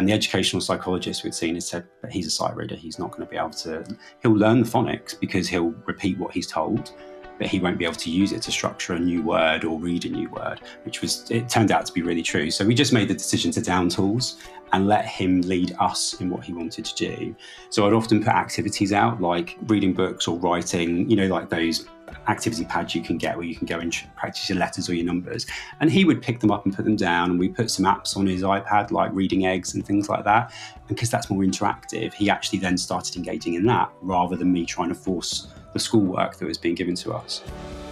And the educational psychologist we'd seen had said, but he's a sight reader. He's not going to be able to, he'll learn the phonics because he'll repeat what he's told, but he won't be able to use it to structure a new word or read a new word, it turned out to be really true. So we just made the decision to down tools and let him lead us in what he wanted to do. So I'd often put activities out like reading books or writing, like those activity pads you can get where you can go and practice your letters or your numbers. And he would pick them up and put them down. And we put some apps on his iPad like reading eggs and things like that. And because that's more interactive, he actually then started engaging in that rather than me trying to force the schoolwork that was being given to us.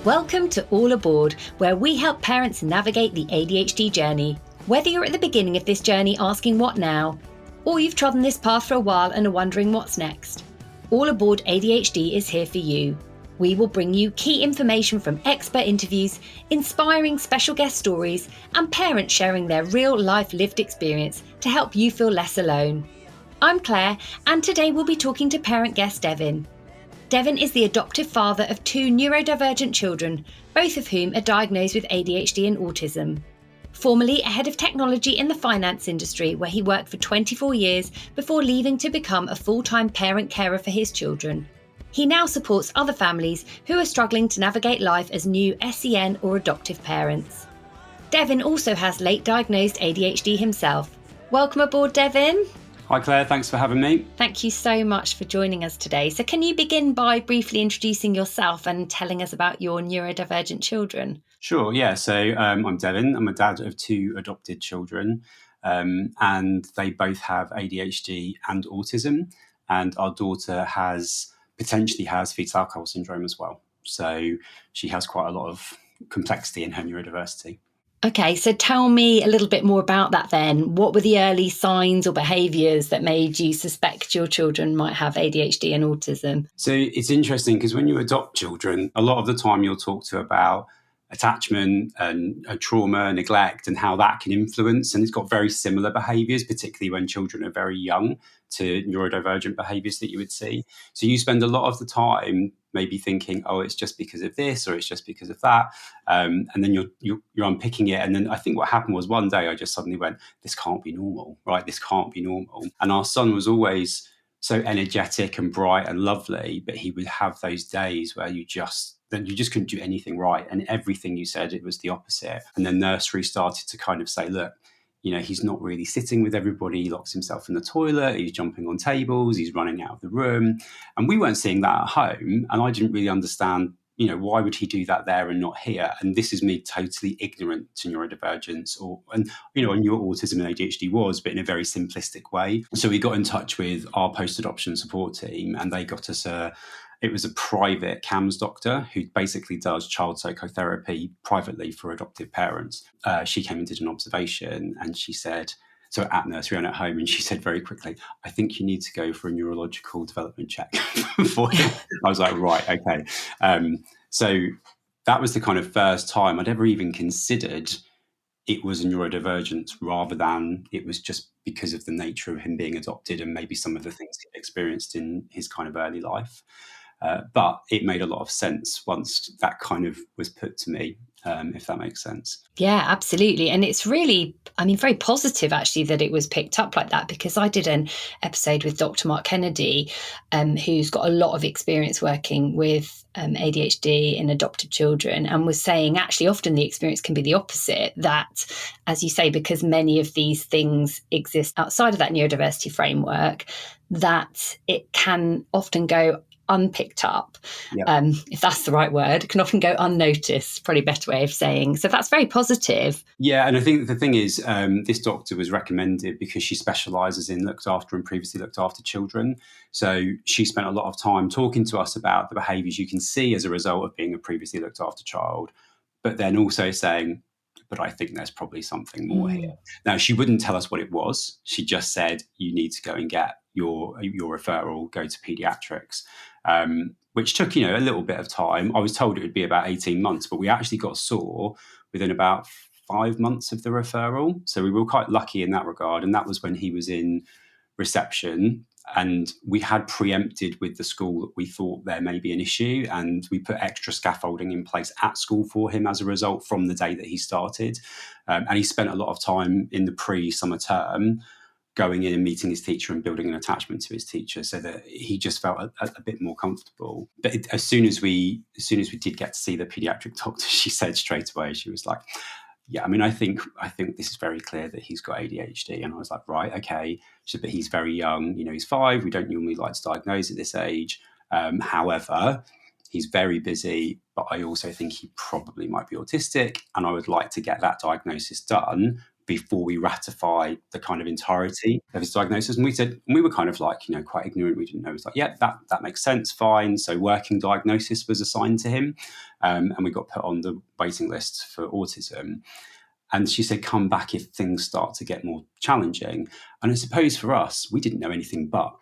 Welcome to All Aboard, where we help parents navigate the ADHD journey. Whether you're at the beginning of this journey asking what now, or you've trodden this path for a while and are wondering what's next, All Aboard ADHD is here for you. We will bring you key information from expert interviews, inspiring special guest stories, and parents sharing their real-life lived experience to help you feel less alone. I'm Claire, and today we'll be talking to parent guest Devin. Devin is the adoptive father of 2 neurodivergent children, both of whom are diagnosed with ADHD and autism. Formerly a head of technology in the finance industry, where he worked for 24 years before leaving to become a full-time parent carer for his children. He now supports other families who are struggling to navigate life as new SEN or adoptive parents. Devin also has late diagnosed ADHD himself. Welcome aboard, Devin. Hi Claire, thanks for having me. Thank you so much for joining us today. So can you begin by briefly introducing yourself and telling us about your neurodivergent children? Sure, yeah. So I'm Devin. I'm a dad of 2 adopted children, and they both have ADHD and autism. And our daughter potentially has fetal alcohol syndrome as well. So she has quite a lot of complexity in her neurodiversity. Okay, so tell me a little bit more about that then. What were the early signs or behaviours that made you suspect your children might have ADHD and autism? So it's interesting because when you adopt children, a lot of the time you'll talk to about attachment and trauma, neglect, and how that can influence. And it's got very similar behaviours, particularly when children are very young, to neurodivergent behaviours that you would see. So you spend a lot of the time maybe thinking, oh, it's just because of this or it's just because of that. And then you're unpicking it. And then I think what happened was one day I just suddenly went, this can't be normal, right? This can't be normal. And our son was always so energetic and bright and lovely, but he would have those days where you just couldn't do anything right. And everything you said, it was the opposite. And then nursery started to kind of say, look, he's not really sitting with everybody. He locks himself in the toilet. He's jumping on tables. He's running out of the room. And we weren't seeing that at home. And I didn't really understand, why would he do that there and not here? And this is me totally ignorant to neurodivergence I knew what autism and ADHD was, but in a very simplistic way. So we got in touch with our post-adoption support team and they got us it was a private CAMS doctor who basically does child psychotherapy privately for adoptive parents. She came and did an observation and she said, so at nursery and at home, and she said very quickly, I think you need to go for a neurological development check for him. I was like, right, okay. So that was the kind of first time I'd ever even considered it was a neurodivergence rather than it was just because of the nature of him being adopted and maybe some of the things he'd experienced in his kind of early life. But it made a lot of sense once that kind of was put to me, if that makes sense. Yeah, absolutely. And it's really, very positive actually that it was picked up like that, because I did an episode with Dr. Mark Kennedy, who's got a lot of experience working with ADHD in adopted children, and was saying actually often the experience can be the opposite, that, as you say, because many of these things exist outside of that neurodiversity framework, that it can often go unpicked up, if that's the right word. It can often go unnoticed, probably a better way of saying. So that's very positive. Yeah, and I think the thing is, this doctor was recommended because she specialises in previously looked after children. So she spent a lot of time talking to us about the behaviours you can see as a result of being a previously looked after child, but then also saying, but I think there's probably something more here. Now, she wouldn't tell us what it was. She just said, you need to go and get your referral, go to paediatrics, which took, a little bit of time. I was told it would be about 18 months, but we actually got saw within about 5 months of the referral. So we were quite lucky in that regard. And that was when he was in reception. And we had preempted with the school that we thought there may be an issue, and we put extra scaffolding in place at school for him as a result from the day that he started. And he spent a lot of time in the pre-summer term going in and meeting his teacher and building an attachment to his teacher, so that he just felt a bit more comfortable. But as soon as we did get to see the pediatric doctor, she said straight away, she was like, yeah, I mean, I think this is very clear that he's got ADHD. And I was like, right, okay. She said, but he's very young. He's 5. We don't normally like to diagnose at this age. However, he's very busy, but I also think he probably might be autistic. And I would like to get that diagnosis done before we ratify the kind of entirety of his diagnosis. And we were kind of like, quite ignorant. We didn't know. It was like, yeah, that makes sense. Fine. So working diagnosis was assigned to him. And we got put on the waiting list for autism. And she said, come back if things start to get more challenging. And I suppose for us, we didn't know anything but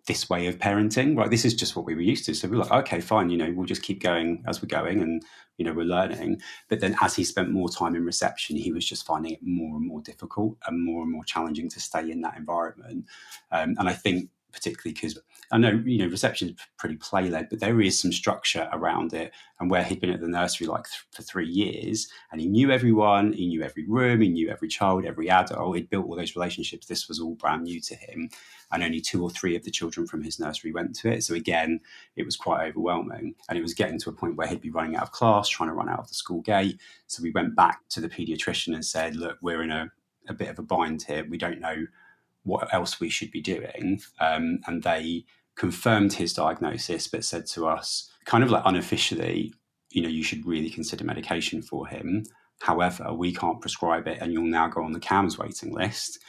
this way of parenting, right? This is just what we were used to. So we were like, okay, fine, we'll just keep going as we're going, and, we're learning. But then as he spent more time in reception, he was just finding it more and more difficult and more challenging to stay in that environment. And I think particularly because I know, reception is pretty play-led, but there is some structure around it. And where he'd been at the nursery for 3 years, and he knew everyone, he knew every room, he knew every child, every adult, he'd built all those relationships. This was all brand new to him. And only 2 or 3 of the children from his nursery went to it. So again, it was quite overwhelming. And it was getting to a point where he'd be running out of class, trying to run out of the school gate. So we went back to the paediatrician and said, look, we're in a bit of a bind here. We don't know what else we should be doing. And they confirmed his diagnosis, but said to us, kind of like unofficially, you should really consider medication for him. However, we can't prescribe it, and you'll now go on the CAMHS waiting list.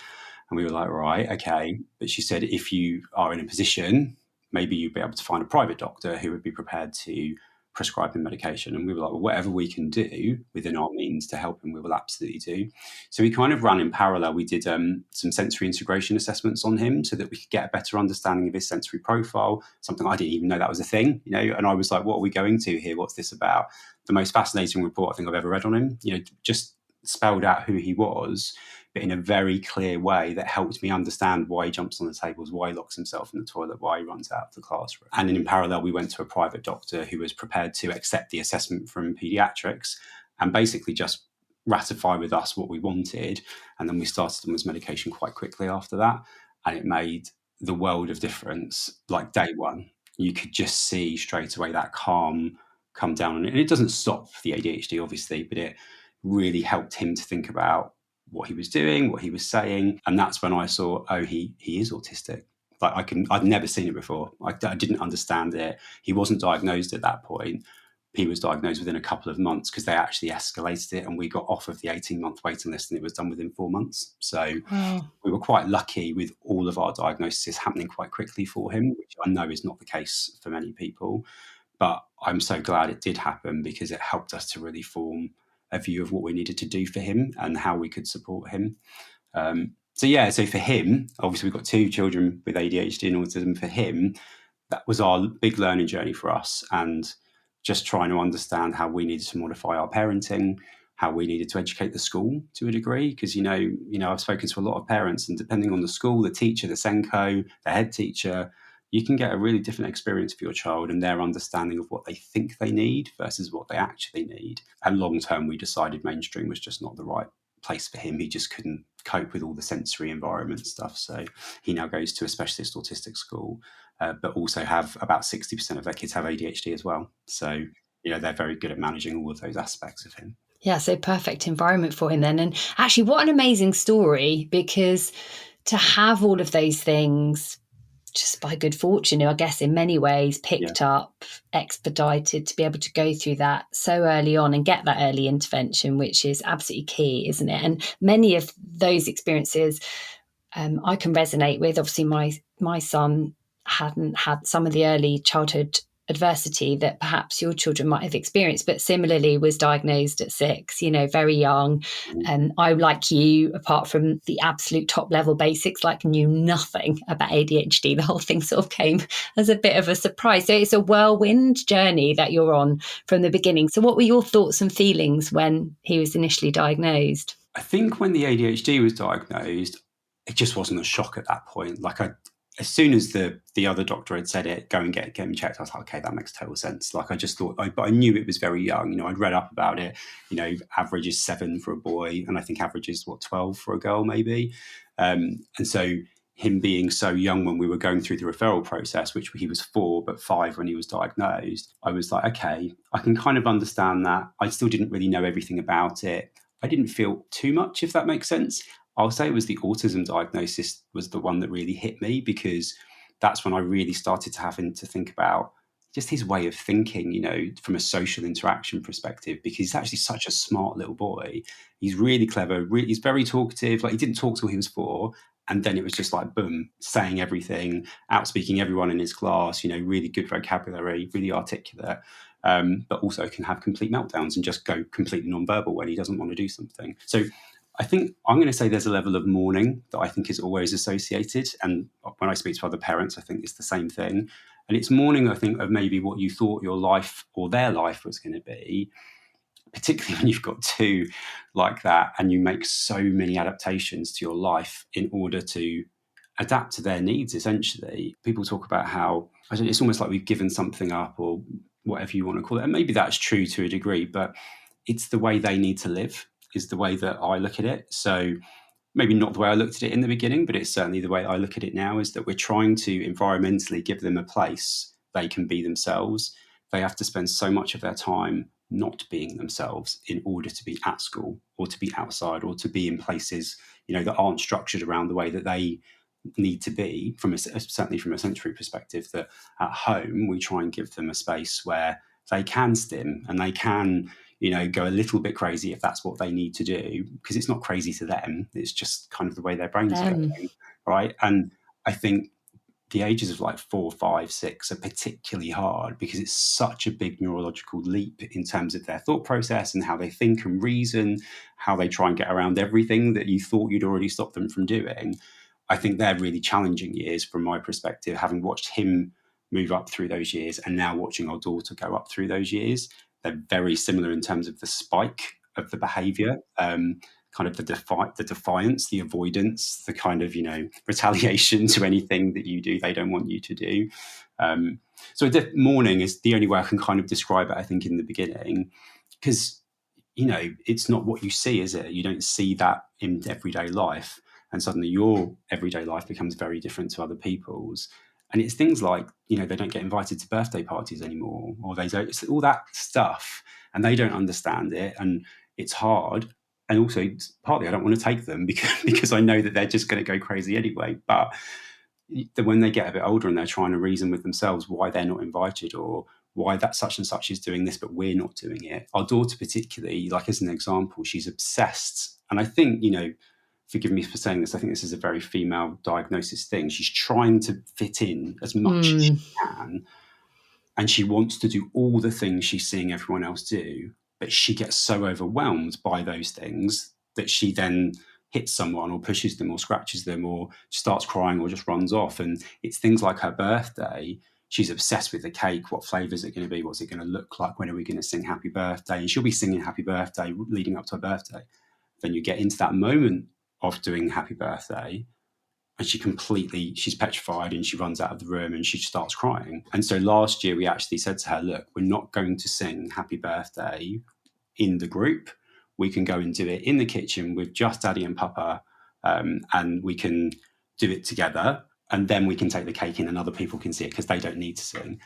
And we were like, right, okay. But she said, if you are in a position, maybe you'd be able to find a private doctor who would be prepared to prescribe him medication. And we were like, well, whatever we can do within our means to help him, we will absolutely do. So we kind of ran in parallel. We did some sensory integration assessments on him so that we could get a better understanding of his sensory profile, something I didn't even know that was a thing, and I was like, what are we going to here? What's this about? The most fascinating report I think I've ever read on him, just spelled out who he was, but in a very clear way that helped me understand why he jumps on the tables, why he locks himself in the toilet, why he runs out of the classroom. And in parallel, we went to a private doctor who was prepared to accept the assessment from paediatrics and basically just ratify with us what we wanted. And then we started him with medication quite quickly after that. And it made the world of difference. Like day one, you could just see straight away that calm come down on it. And it doesn't stop the ADHD, obviously, but it really helped him to think about what he was doing, what he was saying. And that's when I saw, oh, he is autistic. Like I'd never seen it before. I didn't understand it. He wasn't diagnosed at that point. He was diagnosed within a couple of months because they actually escalated it, and we got off of the 18-month waiting list, and it was done within 4 months. So we were quite lucky with all of our diagnoses happening quite quickly for him, which I know is not the case for many people. But I'm so glad it did happen because it helped us to really form a view of what we needed to do for him and how we could support him. So for him, obviously we've got 2 children with ADHD and autism. For him, that was our big learning journey for us, and just trying to understand how we needed to modify our parenting, how we needed to educate the school to a degree. Because, I've spoken to a lot of parents, and depending on the school, the teacher, the SENCO, the head teacher, you can get a really different experience for your child and their understanding of what they think they need versus what they actually need. And long term, we decided mainstream was just not the right place for him. He just couldn't cope with all the sensory environment stuff. So he now goes to a specialist autistic school, but also have about 60% of their kids have ADHD as well. So, they're very good at managing all of those aspects of him. Yeah, so perfect environment for him then. And actually, what an amazing story, because to have all of those things just by good fortune, I guess in many ways, picked up, expedited to be able to go through that so early on and get that early intervention, which is absolutely key, isn't it? And many of those experiences I can resonate with. Obviously, my son hadn't had some of the early childhood adversity that perhaps your children might have experienced, but similarly was diagnosed at 6, very young. And I, like you, apart from the absolute top level basics, knew nothing about ADHD. The whole thing sort of came as a bit of a surprise. So it's a whirlwind journey that you're on from the beginning. So what were your thoughts and feelings when he was initially diagnosed? I think when the ADHD was diagnosed, it just wasn't a shock at that point. as soon as the other doctor had said it, go and get him checked, I was like, okay, that makes total sense. Like I just thought, but I knew it was very young. You know, I'd read up about it. You know, average is 7 for a boy, and I think average is 12 for a girl, maybe. And so him being so young when we were going through the referral process, which he was 4 but 5 when he was diagnosed, I was like, okay, I can kind of understand that. I still didn't really know everything about it. I didn't feel too much, if that makes sense. I'll say it was the autism diagnosis was the one that really hit me, because that's when I really started to having to think about just his way of thinking, you know, from a social interaction perspective, because he's actually such a smart little boy. He's really clever. He's very talkative. Like he didn't talk till he was 4. And then it was just like, boom, saying everything, outspeaking everyone in his class, you know, really good vocabulary, really articulate, but also can have complete meltdowns and just go completely nonverbal when he doesn't want to do something. So I think I'm going to say there's a level of mourning that I think is always associated. And when I speak to other parents, I think it's the same thing. And it's mourning, I think, of maybe what you thought your life or their life was going to be, particularly when you've got 2 like that and you make so many adaptations to your life in order to adapt to their needs, essentially. People talk about how it's almost like we've given something up, or whatever you want to call it. And maybe that's true to a degree, but it's the way they need to live is the way that I look at it. So maybe not the way I looked at it in the beginning, but it's certainly the way I look at it now, is that we're trying to environmentally give them a place they can be themselves. They have to spend so much of their time not being themselves in order to be at school or to be outside or to be in places, you know, that aren't structured around the way that they need to be, from certainly from a sensory perspective. That at home we try and give them a space where they can stim and they can, you know, go a little bit crazy if that's what they need to do, because it's not crazy to them. It's just kind of the way their brains are going, right? And I think the ages of like 4, 5, 6 are particularly hard because it's such a big neurological leap in terms of their thought process and how they think and reason, how they try and get around everything that you thought you'd already stopped them from doing. I think they're really challenging years from my perspective, having watched him move up through those years and now watching our daughter go up through those years. They're very similar in terms of the spike of the behaviour, kind of the defiance, the avoidance, the kind of, you know, retaliation to anything that you do they don't want you to do. So mourning is the only way I can kind of describe it, I think, in the beginning, because, you know, it's not what you see, is it? You don't see that in everyday life, and suddenly your everyday life becomes very different to other people's. And it's things like, you know, they don't get invited to birthday parties anymore, or they don't, it's all that stuff, and they don't understand it, and it's hard. And also, partly, I don't want to take them because I know that they're just going to go crazy anyway. But when they get a bit older and they're trying to reason with themselves why they're not invited, or why that such and such is doing this but we're not doing it. Our daughter particularly, like as an example, she's obsessed. And I think, you know, forgive me for saying this, I think this is a very female diagnosis thing. She's trying to fit in as much as she can. And she wants to do all the things she's seeing everyone else do. But she gets so overwhelmed by those things that she then hits someone or pushes them or scratches them or starts crying or just runs off. And it's things like her birthday. She's obsessed with the cake. What flavour is it going to be? What's it going to look like? When are we going to sing happy birthday? And she'll be singing happy birthday leading up to her birthday. Then you get into that moment of doing happy birthday, and she's petrified and she runs out of the room and she starts crying. And so last year we actually said to her, look, we're not going to sing happy birthday in the group. We can go and do it in the kitchen with just Daddy and Papa, and we can do it together, and then we can take the cake in and other people can see it because they don't need to sing.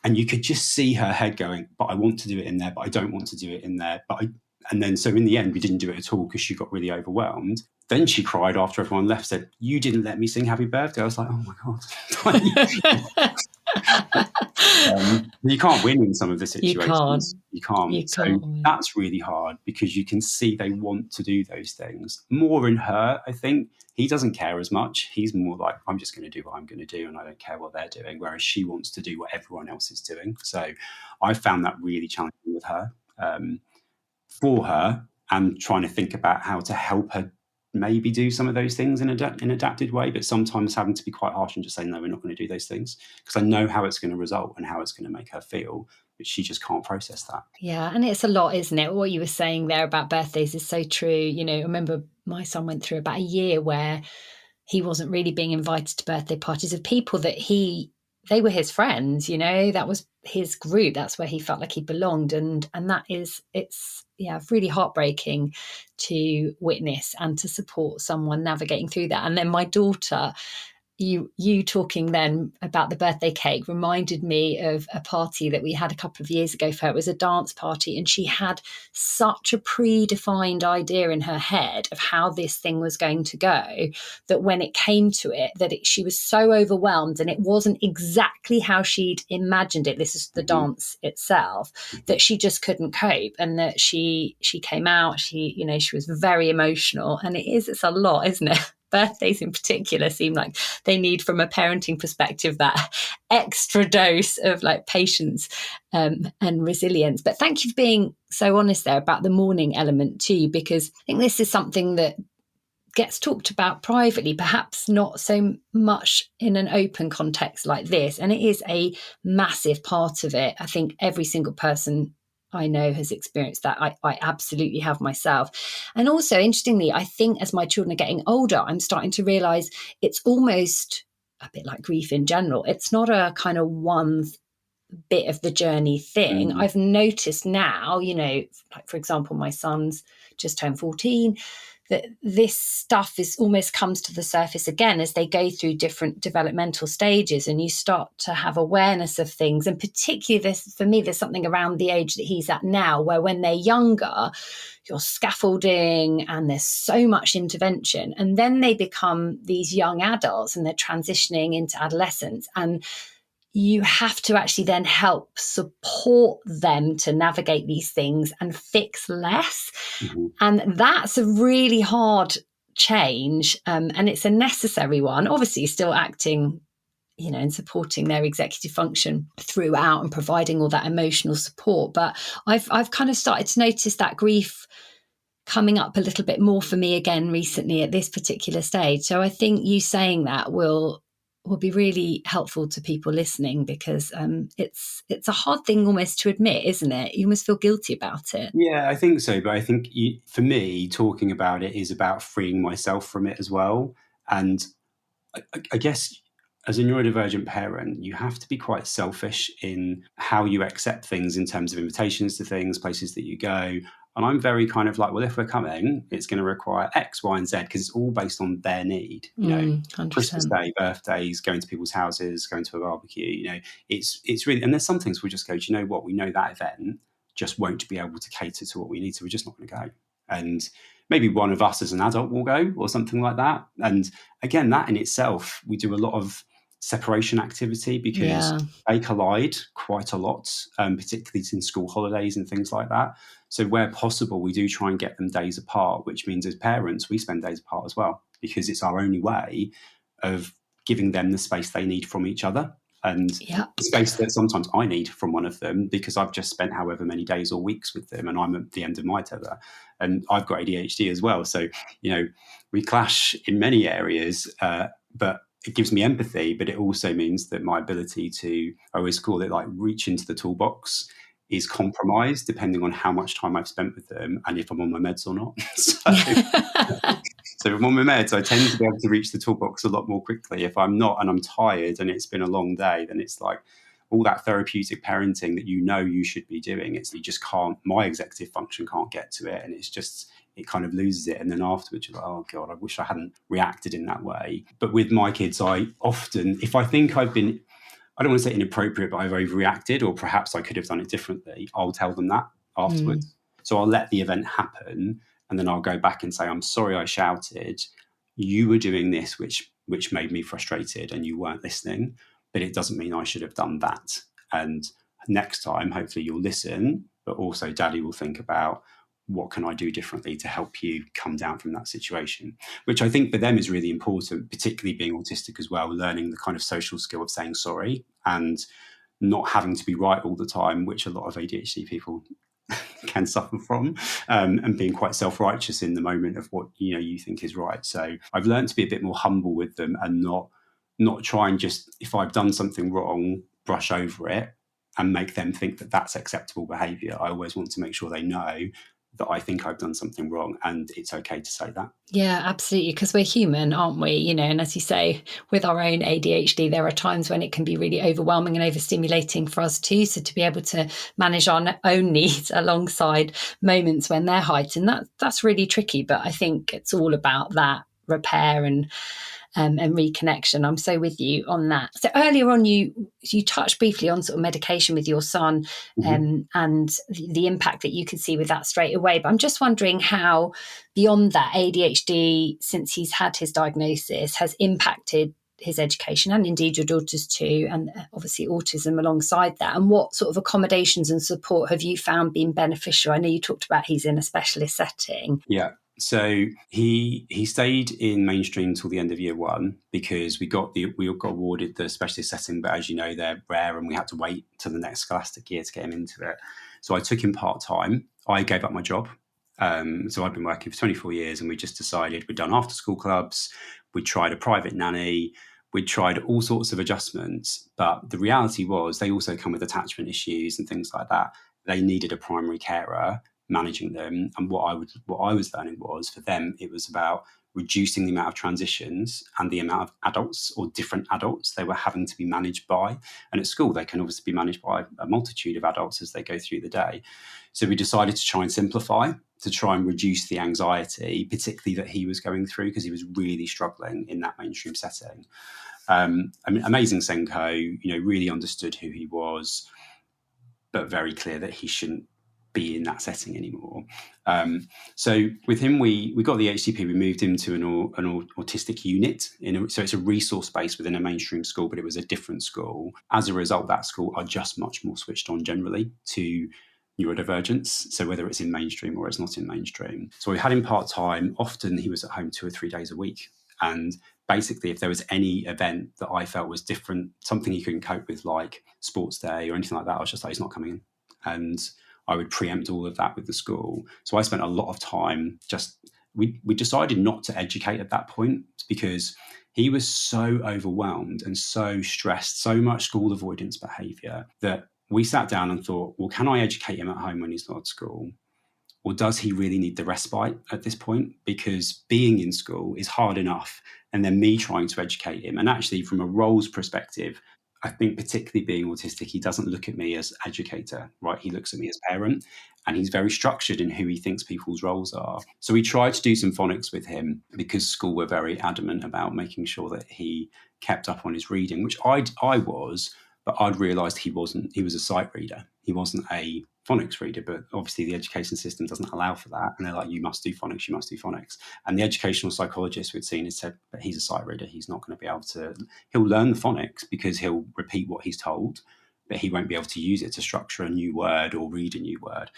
And you could just see her head going, but I want to do it in there, but I don't want to do it in there. And then, so in the end, we didn't do it at all because she got really overwhelmed. Then she cried after everyone left, said, you didn't let me sing happy birthday. I was like, oh my God. You can't win in some of the situations. You can't. So that's really hard because you can see they want to do those things. More in her, I think. He doesn't care as much. He's more like, I'm just going to do what I'm going to do and I don't care what they're doing, whereas she wants to do what everyone else is doing. So I found that really challenging with her, for her, and trying to think about how to help her maybe do some of those things in an adapted way, but sometimes having to be quite harsh and just say, no, we're not going to do those things, because I know how it's going to result and how it's going to make her feel, but she just can't process that. Yeah, and it's a lot, isn't it? What you were saying there about birthdays is so true. You know, I remember my son went through about a year where he wasn't really being invited to birthday parties of people that they were his friends, that was his group. That's where he felt like he belonged. And it's really heartbreaking to witness and to support someone navigating through that. And then my daughter, you talking then about the birthday cake reminded me of a party that we had a couple of years ago for her. It was a dance party, and she had such a predefined idea in her head of how this thing was going to go that when it came to it, she was so overwhelmed, and it wasn't exactly how she'd imagined it. This is the dance itself, that she just couldn't cope, and that she came out, she was very emotional. And it's a lot, isn't it? Birthdays in particular seem like they need, from a parenting perspective, that extra dose of like patience and resilience. But thank you for being so honest there about the mourning element too, because I think this is something that gets talked about privately, perhaps not so much in an open context like this. And it is a massive part of it. I think every single person I know has experienced that. I absolutely have myself. And also, interestingly, I think as my children are getting older, I'm starting to realise it's almost a bit like grief in general. It's not a kind of one bit of the journey thing. I've noticed now, like, for example, my son's just turned 14, that this stuff almost comes to the surface again as they go through different developmental stages, and you start to have awareness of things. And particularly for me, there's something around the age that he's at now, where when they're younger, you're scaffolding and there's so much intervention. And then they become these young adults and they're transitioning into adolescence. And you have to actually then help support them to navigate these things and fix less. And that's a really hard change. And it's a necessary one, obviously still acting, and supporting their executive function throughout and providing all that emotional support. But I've kind of started to notice that grief coming up a little bit more for me again recently at this particular stage. So I think you saying that will be really helpful to people listening, because it's a hard thing almost to admit, isn't it? You almost feel guilty about it. Yeah, I think so. But I think for me, talking about it is about freeing myself from it as well. And I guess as a neurodivergent parent, you have to be quite selfish in how you accept things in terms of invitations to things, places that you go. And I'm very kind of like, well, if we're coming, it's going to require X, Y, and Z, because it's all based on their need. 100%. Christmas Day, birthdays, going to people's houses, going to a barbecue. It's really, and there's some things we just go, do you know what? We know that event just won't be able to cater to what we need, so we're just not going to go. And maybe one of us as an adult will go, or something like that. And again, that in itself, we do a lot of separation activity, because they collide quite a lot, particularly in school holidays and things like that. So where possible, we do try and get them days apart, which means as parents, we spend days apart as well, because it's our only way of giving them the space they need from each other. And the space that sometimes I need from one of them, because I've just spent however many days or weeks with them and I'm at the end of my tether. And I've got ADHD as well. So, we clash in many areas, but it gives me empathy, but it also means that my ability to, I always call it like reach into the toolbox, is compromised depending on how much time I've spent with them and if I'm on my meds or not. So if I'm on my meds, I tend to be able to reach the toolbox a lot more quickly. If I'm not and I'm tired and it's been a long day, then it's like all that therapeutic parenting that you should be doing. You just can't, my executive function can't get to it. And it's just, it kind of loses it. And then afterwards, you're like, oh God, I wish I hadn't reacted in that way. But with my kids, I often, if I think I've been, I don't want to say inappropriate, but I've overreacted, or perhaps I could have done it differently, I'll tell them that afterwards. So I'll let the event happen, and then I'll go back and say, I'm sorry I shouted. You were doing this, which made me frustrated, and you weren't listening, but it doesn't mean I should have done that. And next time, hopefully you'll listen, but also Daddy will think about, what can I do differently to help you come down from that situation? Which I think for them is really important, particularly being autistic as well, learning the kind of social skill of saying sorry and not having to be right all the time, which a lot of ADHD people can suffer from, and being quite self-righteous in the moment of what you think is right. So I've learned to be a bit more humble with them and not try and just, if I've done something wrong, brush over it and make them think that that's acceptable behaviour. I always want to make sure they know that I think I've done something wrong, and it's okay to say that. Yeah, absolutely. Because we're human, aren't we? You know, and as you say, with our own ADHD, there are times when it can be really overwhelming and overstimulating for us too. So to be able to manage our own needs alongside moments when they're heightened, that's really tricky. But I think it's all about that repair and reconnection. I'm so with you on that. So earlier on, you touched briefly on sort of medication with your son, Mm-hmm. and the impact that you could see with that straight away. But I'm just wondering how, beyond that, ADHD, since he's had his diagnosis, has impacted his education, and indeed your daughter's too, and obviously autism alongside that. And what sort of accommodations and support have you found being beneficial? I know you talked about he's in a specialist setting. Yeah. So he stayed in mainstream until the end of year one because we got awarded the specialist setting, but as you know, they're rare and we had to wait till the next scholastic year to get him into it. So I took him part-time. I gave up my job. So I've been working for 24 years, and we just decided we'd done after school clubs, we tried a private nanny, we tried all sorts of adjustments, but the reality was they also come with attachment issues and things like that. They needed a primary carer managing them. And what I was learning was, for them, it was about reducing the amount of transitions and the amount of adults or different adults they were having to be managed by. And at school, they can obviously be managed by a multitude of adults as they go through the day. So we decided to try and simplify, to try and reduce the anxiety, particularly that he was going through, because he was really struggling in that mainstream setting. I mean, amazing Senko, really understood who he was, but very clear that he shouldn't be in that setting anymore. So with him, we got the HCP. We moved him to an autistic unit. So it's a resource base within a mainstream school, but it was a different school. As a result, that school are just much more switched on generally to neurodivergence. So whether it's in mainstream or it's not in mainstream. So we had him part-time. Often he was at home 2 or 3 days a week. And basically, if there was any event that I felt was different, something he couldn't cope with, like sports day or anything like that, I was just like, he's not coming in. And I would preempt all of that with the school. So I spent a lot of time we decided not to educate at that point because he was so overwhelmed and so stressed, so much school avoidance behaviour, that we sat down and thought, well, can I educate him at home when he's not at school? Or does he really need the respite at this point? Because being in school is hard enough. And then me trying to educate him. And actually, from a roles perspective, I think particularly being autistic, he doesn't look at me as educator, right? He looks at me as parent, and he's very structured in who he thinks people's roles are. So we tried to do some phonics with him because school were very adamant about making sure that he kept up on his reading, which I was, but I'd realised he wasn't. He was a sight reader. He wasn't a phonics reader, but obviously the education system doesn't allow for that. And they're like, you must do phonics, you must do phonics. And the educational psychologist we'd seen has said, but he's a sight reader. He's not going to be able to, he'll learn the phonics because he'll repeat what he's told, but he won't be able to use it to structure a new word or read a new word,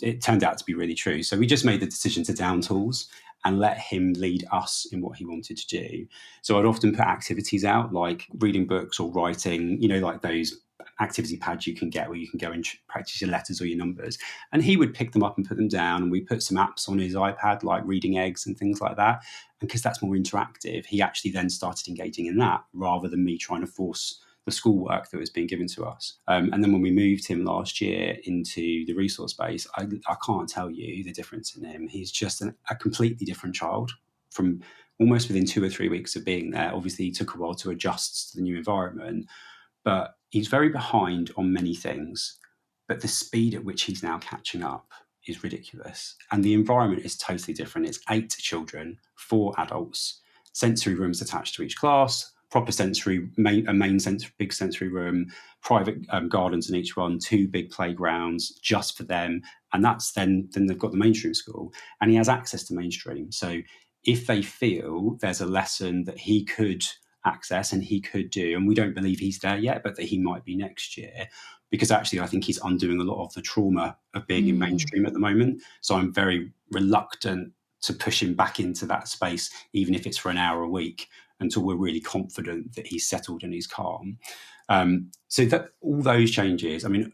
it turned out to be really true. So we just made the decision to down tools and let him lead us in what he wanted to do. So I'd often put activities out, like reading books or writing, like those activity pads you can get where you can go and practice your letters or your numbers. And he would pick them up and put them down. And we put some apps on his iPad, like reading eggs and things like that. And because that's more interactive, he actually then started engaging in that rather than me trying to force the schoolwork that was being given to us. And then when we moved him last year into the resource base, I can't tell you the difference in him. He's just a completely different child from almost within 2 or 3 weeks of being there. Obviously, he took a while to adjust to the new environment, but he's very behind on many things. But the speed at which he's now catching up is ridiculous. And the environment is totally different. It's 8 children, 4 adults, sensory rooms attached to each class, proper sensory, big sensory room, private gardens in each one, 2 big playgrounds just for them. And that's then they've got the mainstream school. And he has access to mainstream. So if they feel there's a lesson that he could access and he could do, and we don't believe he's there yet, but that he might be next year, because actually I think he's undoing a lot of the trauma of being in mainstream at the moment. So I'm very reluctant to push him back into that space, even if it's for an hour a week, until we're really confident that he's settled and he's calm. So that all those changes, I mean,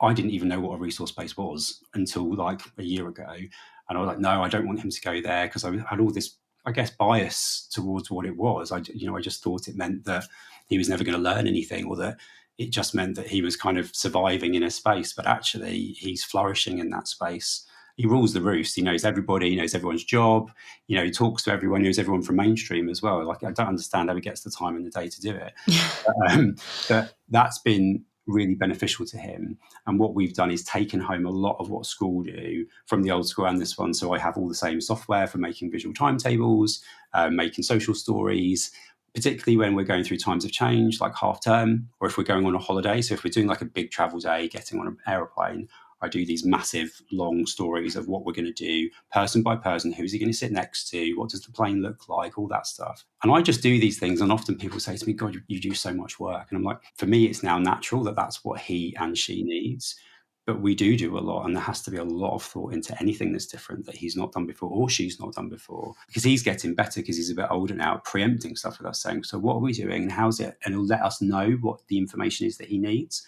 I didn't even know what a resource base was until like a year ago. And I was like, no, I don't want him to go there, because I had all this, I guess, bias towards what it was. I just thought it meant that he was never going to learn anything, or that it just meant that he was kind of surviving in a space. But actually, he's flourishing in that space. he rules the roost. He knows everybody, he knows everyone's job, he talks to everyone, he knows everyone from mainstream as well. Like, I don't understand how he gets the time in the day to do it. But that's been really beneficial to him. And what we've done is taken home a lot of what school do from the old school and this one. So I have all the same software for making visual timetables, making social stories, particularly when we're going through times of change, like half term, or if we're going on a holiday. So if we're doing like a big travel day, getting on an aeroplane, I do these massive long stories of what we're going to do, person by person. Who's he going to sit next to? What does the plane look like? All that stuff. And I just do these things. And often people say to me, God, you do so much work. And I'm like, for me, it's now natural that that's what he and she needs. But we do a lot, and there has to be a lot of thought into anything that's different that he's not done before or she's not done before, because he's getting better because he's a bit older now, preempting stuff with us, saying, so what are we doing and how's it? And he'll let us know what the information is that he needs.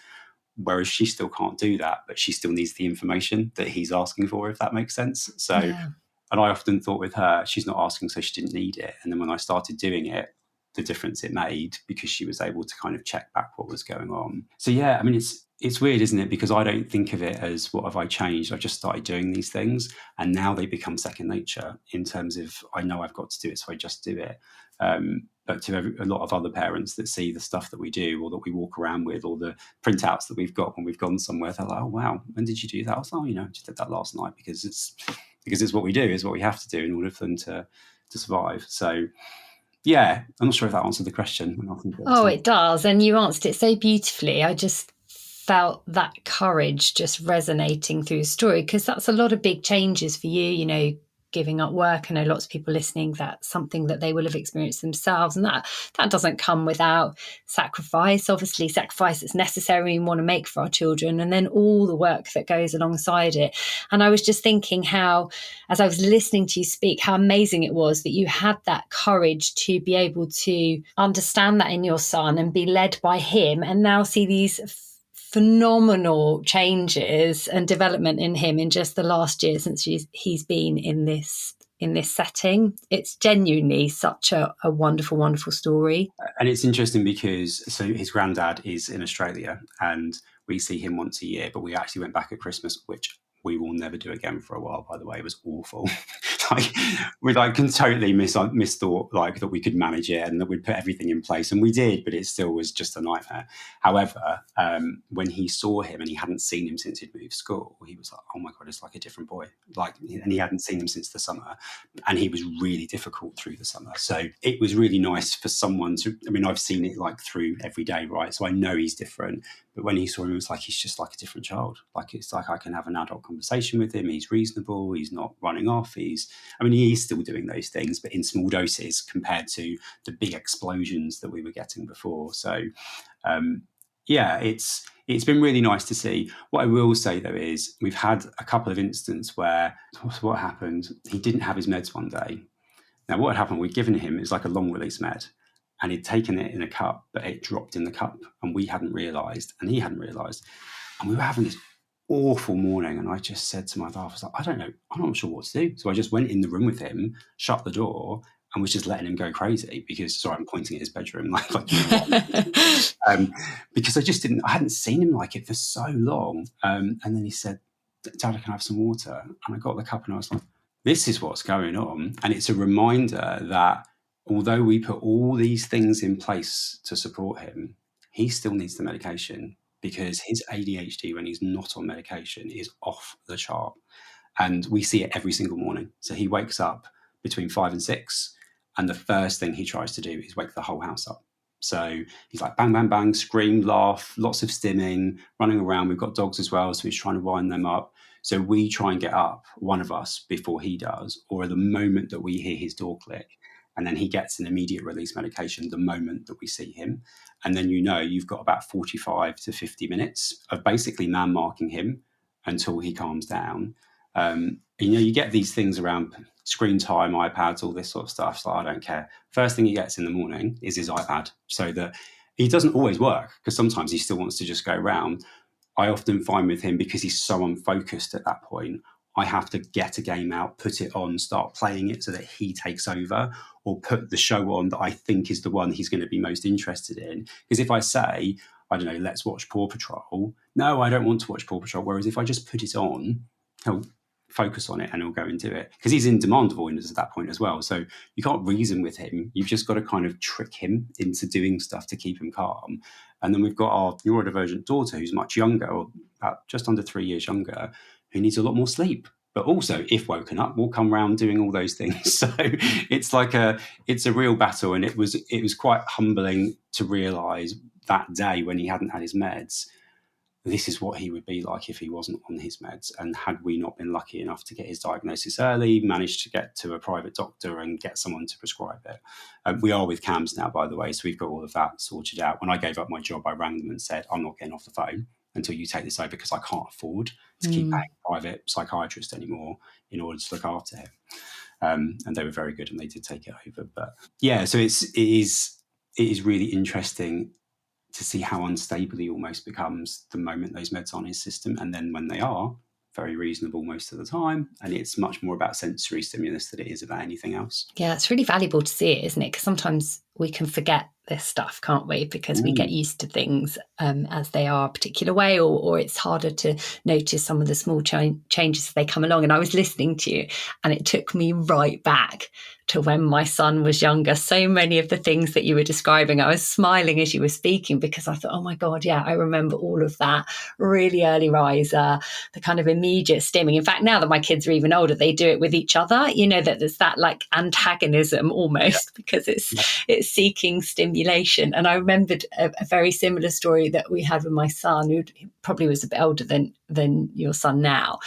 Whereas she still can't do that, but she still needs the information that he's asking for, if that makes sense. So, and I often thought with her, she's not asking, so she didn't need it. And then when I started doing it, the difference it made, because she was able to kind of check back what was going on. So yeah, I mean, it's weird, isn't it? Because I don't think of it as what have I changed? I've just started doing these things, and now they become second nature in terms of I know I've got to do it, so I just do it. But to a lot of other parents that see the stuff that we do or that we walk around with or the printouts that we've got when we've gone somewhere, they're like, oh, wow, when did you do that? I was like, I just did that last night because it's what we do, is what we have to do in order for them to survive. So, yeah, I'm not sure if that answered the question. It does. And you answered it so beautifully. I just felt that courage just resonating through the story, because that's a lot of big changes for you, giving up work. I know lots of people listening, that's something that they will have experienced themselves, and that doesn't come without sacrifice. Obviously, sacrifice is necessary and want to make for our children, and then all the work that goes alongside it. And I was just thinking how, as I was listening to you speak, how amazing it was that you had that courage to be able to understand that in your son and be led by him, and now see these phenomenal changes and development in him in just the last year since he's been in this setting. It's genuinely such a wonderful, wonderful story. And it's interesting because his granddad is in Australia and we see him once a year, but we actually went back at Christmas, which we will never do again for a while, by the way. It was awful. We can totally misthought that we could manage it and that we'd put everything in place, and we did, but it still was just a nightmare. However, when he saw him and he hadn't seen him since he'd moved school, he was like, oh my God, it's like a different boy. And he hadn't seen him since the summer, and he was really difficult through the summer. So it was really nice for someone to, I've seen it through every day, right? So I know he's different, but when he saw him, it was like, he's just like a different child. It's like I can have an adult conversation with him. He's reasonable. He's not running off. He is still doing those things, but in small doses compared to the big explosions that we were getting before. So, it's been really nice to see. What I will say, though, is we've had a couple of instances where what happened, he didn't have his meds one day. Now, what had happened, we'd given him, it was like a long release med, and he'd taken it in a cup, but it dropped in the cup, and we hadn't realised, and he hadn't realised. And we were having this awful morning, and I just said to my wife, I was like, I don't know, I'm not sure what to do. So I just went in the room with him, shut the door, and was just letting him go crazy because, sorry, I'm pointing at his bedroom, because I hadn't seen him like it for so long. And then he said, Dad, can I have some water? And I got the cup and I was like, this is what's going on. And it's a reminder that although we put all these things in place to support him, he still needs the medication, because his ADHD, when he's not on medication, is off the chart. And we see it every single morning. So he wakes up between 5 and 6, and the first thing he tries to do is wake the whole house up. So he's like bang, bang, bang, scream, laugh, lots of stimming, running around. We've got dogs as well, so he's trying to wind them up. So we try and get up, one of us, before he does, or at the moment that we hear his door click. And then he gets an immediate release medication the moment that we see him. And then you've got about 45 to 50 minutes of basically man-marking him until he calms down. You get these things around screen time, iPads, all this sort of stuff. So I don't care. First thing he gets in the morning is his iPad, so that he doesn't always work, because sometimes he still wants to just go around. I often find with him, because he's so unfocused at that point, I have to get a game out, put it on, start playing it so that he takes over, or put the show on that I think is the one he's going to be most interested in. Because if I say, I don't know, let's watch Paw Patrol, no, I don't want to watch Paw Patrol. Whereas if I just put it on, he'll focus on it and he'll go and do it, because he's in demand avoidance at that point as well. So you can't reason with him. You've just got to kind of trick him into doing stuff to keep him calm. And then we've got our neurodivergent daughter, who's much younger, or about just under 3 years younger, who needs a lot more sleep. But also, if woken up, will come round doing all those things. So it's a real battle. And it was quite humbling to realise that day, when he hadn't had his meds, this is what he would be like if he wasn't on his meds. And had we not been lucky enough to get his diagnosis early, managed to get to a private doctor and get someone to prescribe it. We are with CAMHS now, by the way, so we've got all of that sorted out. When I gave up my job, I rang them and said, I'm not getting off the phone until you take this over, because I can't afford to keep paying a private psychiatrist anymore in order to look after him. And they were very good, and they did take it over. But yeah, so it is really interesting to see how unstable he almost becomes the moment those meds are on his system. And then when they are, very reasonable most of the time. And it's much more about sensory stimulus than it is about anything else. Yeah, it's really valuable to see it, isn't it? Because sometimes we can forget this stuff, can't we? Because we get used to things as they are a particular way, or it's harder to notice some of the small changes as they come along. And I was listening to you, and it took me right back to when my son was younger. So many of the things that you were describing, I was smiling as you were speaking, because I thought, oh my God, yeah, I remember all of that. Really early riser, the kind of immediate stimming. In fact, now that my kids are even older, they do it with each other. You know, that there's that like antagonism almost, because it's seeking stimulation. And I remembered a very similar story that we had with my son, who probably was a bit older than your son now.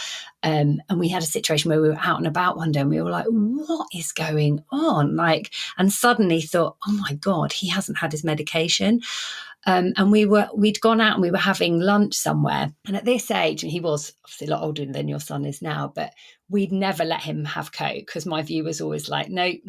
And we had a situation where we were out and about one day, and we were like, what is going on? And suddenly thought, oh my God, he hasn't had his medication. And we'd gone out and we were having lunch somewhere. And at this age, and he was obviously a lot older than your son is now, but we'd never let him have Coke, because my view was always like, nope.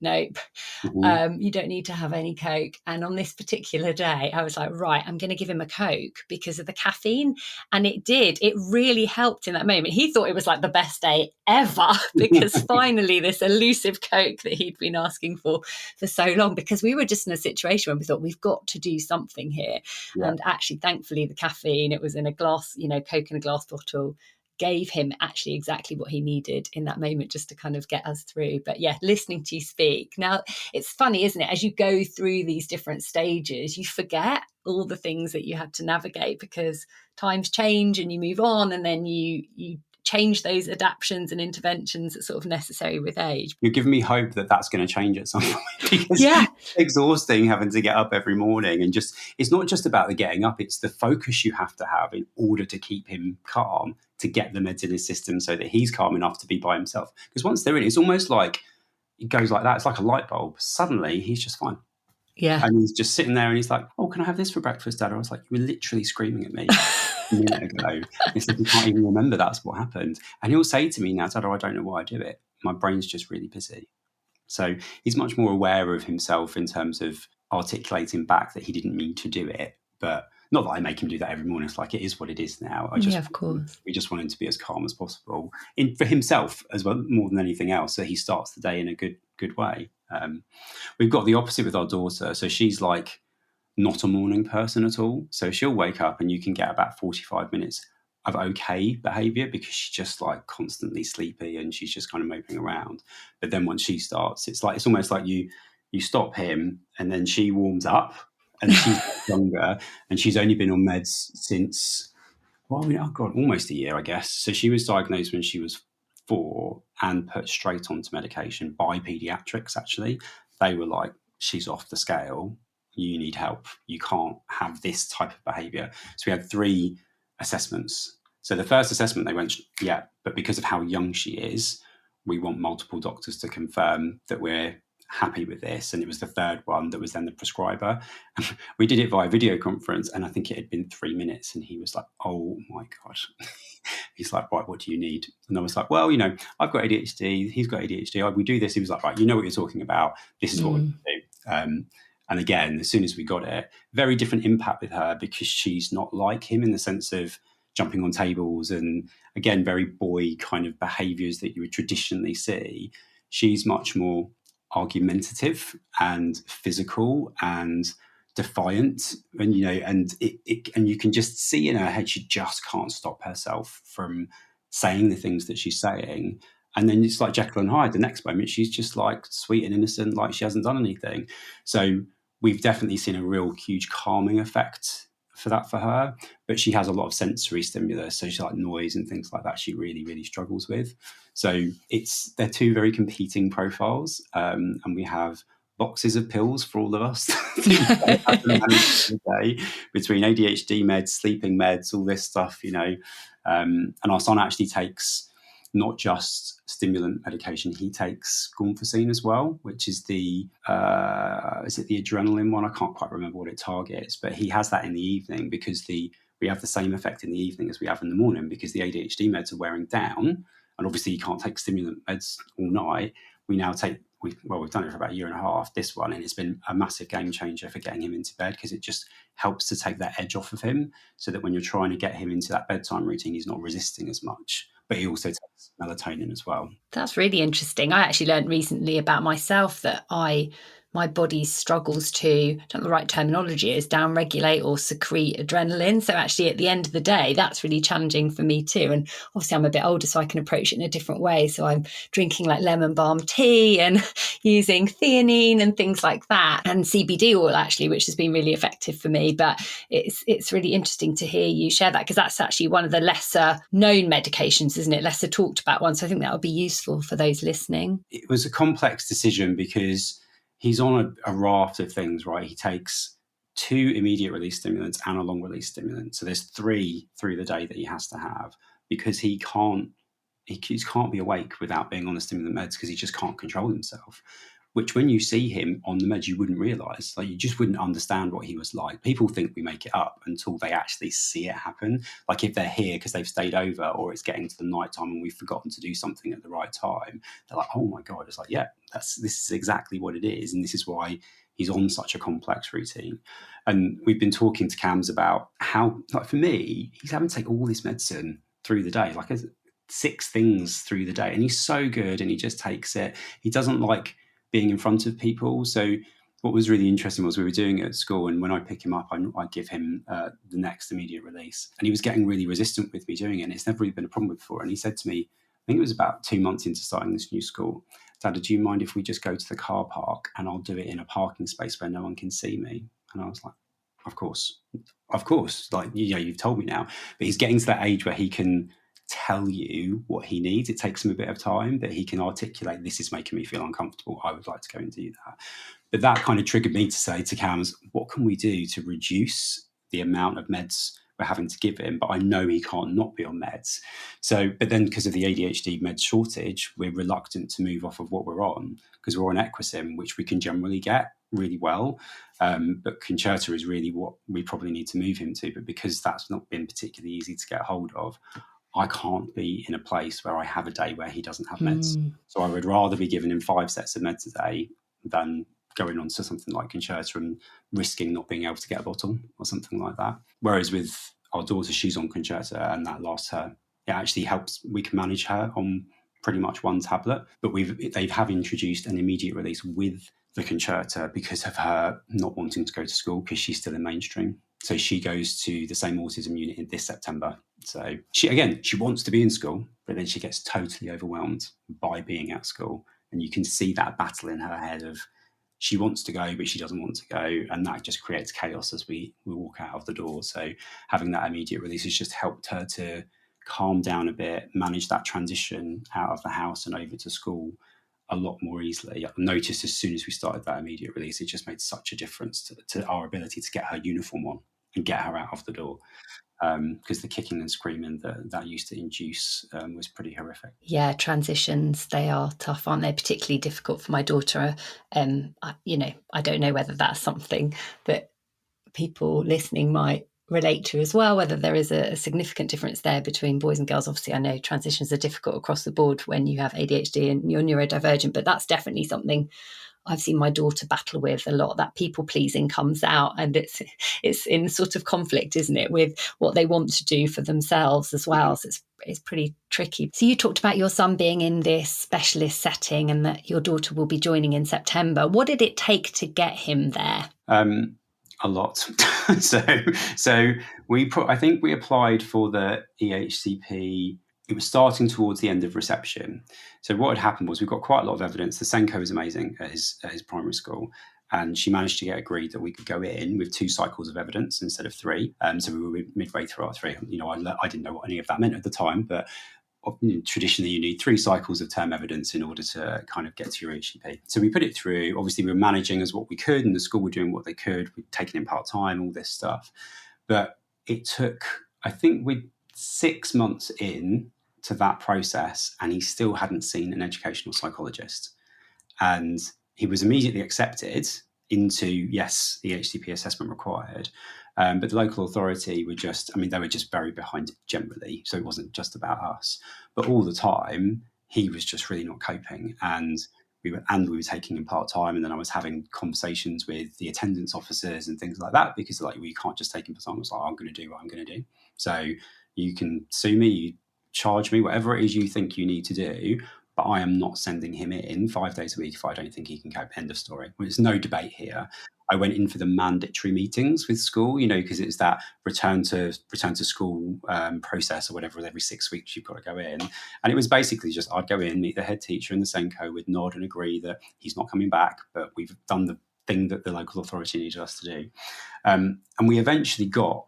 You don't need to have any Coke. And on this particular day, I was like, right, I'm going to give him a Coke because of the caffeine. And it really helped in that moment. He thought it was like the best day ever, because finally this elusive Coke that he'd been asking for so long, because we were just in a situation where we thought, we've got to do something here. Yeah. And actually, thankfully, the caffeine, it was in a glass, Coke in a glass bottle, gave him actually exactly what he needed in that moment, just to kind of get us through. But yeah, listening to you speak now, it's funny, isn't it? As you go through these different stages, you forget all the things that you had to navigate, because times change and you move on, and then you change those adaptions and interventions that's sort of necessary with age. You're giving me hope that that's going to change at some point, because it's exhausting having to get up every morning, and it's not just about the getting up, it's the focus you have to have in order to keep him calm, to get the meds in his system so that he's calm enough to be by himself. Because once they're in, it's almost like it goes like that. It's like a light bulb. Suddenly he's just fine. Yeah. And he's just sitting there and he's like, oh, can I have this for breakfast, Dad? I was like, you were literally screaming at me a minute ago. It's like, you can't even remember that's what happened. And he'll say to me now, Dad, I don't know why I do it. My brain's just really busy. So he's much more aware of himself in terms of articulating back that he didn't mean to do it. But not that I make him do that every morning. It's like, it is what it is now. Of course. We just want him to be as calm as possible for himself as well, more than anything else. So he starts the day in a good way. We've got the opposite with our daughter. So she's like not a morning person at all. So she'll wake up and you can get about 45 minutes of okay behaviour, because she's just like constantly sleepy and she's just kind of moping around. But then once she starts, it's almost like you stop him and then she warms up, and she's younger, and she's only been on meds since, almost a year, I guess. So she was diagnosed when she was 4 and put straight onto medication by paediatrics, actually. They were like, she's off the scale. You need help. You can't have this type of behaviour. So we had 3 assessments. So the first assessment, they went, yeah, but because of how young she is, we want multiple doctors to confirm that we're happy with this. And it was the third one that was then the prescriber. And we did it via video conference, and I think it had been 3 minutes, and he was like, oh my God. He's like, right, what do you need? And I was like, well, I've got ADHD, he's got ADHD, we do this. He was like, right, you know what you're talking about, this is what we do. And again, as soon as we got it, very different impact with her, because she's not like him in the sense of jumping on tables and, again, very boy kind of behaviours that you would traditionally see. She's much more argumentative and physical and defiant, and and you can just see in her head she just can't stop herself from saying the things that she's saying. And then it's like Jekyll and Hyde. The next moment, she's just like sweet and innocent, like she hasn't done anything. So we've definitely seen a real huge calming effect for that for her. But she has a lot of sensory stimulus. So she's like noise and things like that. She really, really struggles with. So they're two very competing profiles. And we have boxes of pills for all of us between ADHD meds, sleeping meds, all this stuff, and our son actually takes not just stimulant medication, he takes guanfacine as well, which is is it the adrenaline one? I can't quite remember what it targets, but he has that in the evening because we have the same effect in the evening as we have in the morning because the ADHD meds are wearing down. And obviously you can't take stimulant meds all night. We now we've done it for about a year and a half, this one, and it's been a massive game changer for getting him into bed because it just helps to take that edge off of him so that when you're trying to get him into that bedtime routine, he's not resisting as much. But he also takes melatonin as well. That's really interesting. I actually learned recently about myself that my body struggles to, I don't know the right terminology is, downregulate or secrete adrenaline. So actually at the end of the day, that's really challenging for me too. And obviously I'm a bit older, so I can approach it in a different way. So I'm drinking like lemon balm tea and using theanine and things like that, and CBD oil actually, which has been really effective for me. But it's really interesting to hear you share that because that's actually one of the lesser known medications, isn't it? Lesser talked about one. So I think that would be useful for those listening. It was a complex decision because he's on a raft of things, right? He takes 2 immediate release stimulants and a long release stimulant. So there's 3 through the day that he has to have because he can't be awake without being on the stimulant meds because he just can't control himself. Which when you see him on the meds, you wouldn't realise. Like you just wouldn't understand what he was like. People think we make it up until they actually see it happen. Like if they're here because they've stayed over or it's getting to the night time and we've forgotten to do something at the right time, they're like, oh my God. It's like, yeah, this is exactly what it is. And this is why he's on such a complex routine. And we've been talking to Cams about how, like for me, he's having to take all this medicine through the day, like 6 things through the day. And he's so good and he just takes it. He doesn't like being in front of people. So what was really interesting was we were doing it at school, and when I pick him up, I give him the next immediate release. And he was getting really resistant with me doing it, and it's never really been a problem before. And he said to me, I think it was about 2 months into starting this new school, Dad, do you mind if we just go to the car park and I'll do it in a parking space where no one can see me? And I was like, of course. Like, you've told me now. But he's getting to that age where he can tell you what he needs. It takes him a bit of time, but he can articulate, this is making me feel uncomfortable. I would like to go and do that. But that kind of triggered me to say to Cams, what can we do to reduce the amount of meds we're having to give him? But I know he can't not be on meds. So, but then because of the ADHD med shortage, we're reluctant to move off of what we're on because we're on Equisim, which we can generally get really well. But Concerta is really what we probably need to move him to. But because that's not been particularly easy to get hold of, I can't be in a place where I have a day where he doesn't have meds. So I would rather be giving him 5 sets of meds a day than going on to something like Concerta and risking not being able to get a bottle or something like that. Whereas with our daughter, she's on Concerta and that lasts her. It actually helps. We can manage her on pretty much one tablet, but they have introduced an immediate release with the Concerta because of her not wanting to go to school because she's still in mainstream. So she goes to the same autism unit in this September. So she wants to be in school, but then she gets totally overwhelmed by being at school. And you can see that battle in her head of she wants to go, but she doesn't want to go. And that just creates chaos as we walk out of the door. So having that immediate release has just helped her to calm down a bit, manage that transition out of the house and over to school a lot more easily. I noticed as soon as we started that immediate release, it just made such a difference to our ability to get her uniform on and get her out of the door. Because the kicking and screaming that used to induce was pretty horrific. Yeah, transitions, they are tough, aren't they? Particularly difficult for my daughter. I don't know whether that's something that people listening might relate to as well, whether there is a significant difference there between boys and girls. Obviously, I know transitions are difficult across the board when you have ADHD and you're neurodivergent, but that's definitely something I've seen my daughter battle with a lot. That people pleasing comes out, and it's in sort of conflict, isn't it, with what they want to do for themselves as well. So it's pretty tricky. So you talked about your son being in this specialist setting and that your daughter will be joining in September. What did it take to get him there? A lot. so I think we applied for the EHCP it was starting towards the end of reception. So what had happened was we got quite a lot of evidence. The Senko was amazing at his primary school, and she managed to get agreed that we could go in with 2 cycles of evidence instead of 3. So we were midway through our 3. I didn't know what any of that meant at the time, but traditionally you need 3 cycles of term evidence in order to kind of get to your HCP. So we put it through. Obviously, we were managing as what we could, and the school were doing what they could. We'd taken in part-time, all this stuff. But it took, I think we'd 6 months in to that process, and he still hadn't seen an educational psychologist. And he was immediately accepted into, yes, the HCP assessment required. But the local authority were they were just very behind generally. So it wasn't just about us. But all the time, he was just really not coping. And we were taking him part-time. And then I was having conversations with the attendance officers and things like that, because we can't just take him part-time. I was like, I'm going to do what I'm going to do. So you can sue me, you charge me, whatever it is you think you need to do, but I am not sending him in 5 days a week if I don't think he can cope. End of story. There's no debate here. I went in for the mandatory meetings with school, because it's that return to school process or whatever. Every 6 weeks you've got to go in, and it was basically just I'd go in, meet the head teacher and the Senko, would nod and agree that he's not coming back, but we've done the thing that the local authority needed us to do, and we eventually got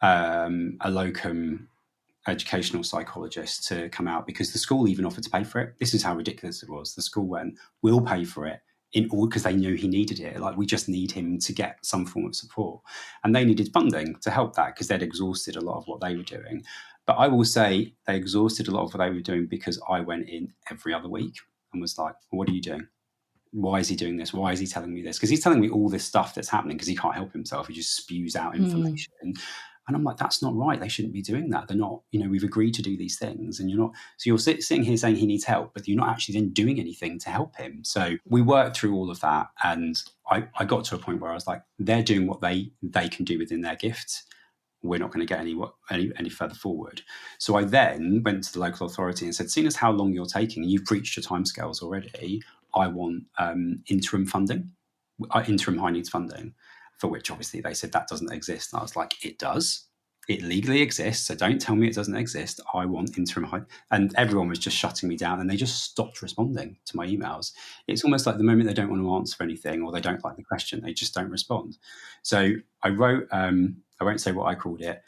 a locum educational psychologist to come out, because the school even offered to pay for it. This is how ridiculous it was. The school went, we'll pay for it, because they knew he needed it. We just need him to get some form of support. And they needed funding to help that, because they'd exhausted a lot of what they were doing. But I will say they exhausted a lot of what they were doing because I went in every other week and was like, what are you doing? Why is he doing this? Why is he telling me this? Because he's telling me all this stuff that's happening because he can't help himself. He just spews out information. And I'm like, that's not right. They shouldn't be doing that. They're not, we've agreed to do these things, and you're not. So you're sitting here saying he needs help, but you're not actually then doing anything to help him. So we worked through all of that. And I got to a point where I was like, they're doing what they can do within their gifts. We're not going to get any further forward. So I then went to the local authority and said, seeing as how long you're taking, you've breached your timescales already, I want interim funding, interim high needs funding. For which obviously they said that doesn't exist. And I was like, it does. It legally exists. So don't tell me it doesn't exist. I want interim high. And everyone was just shutting me down, and they just stopped responding to my emails. It's almost like the moment they don't want to answer anything or they don't like the question, they just don't respond. So I wrote, I won't say what I called it.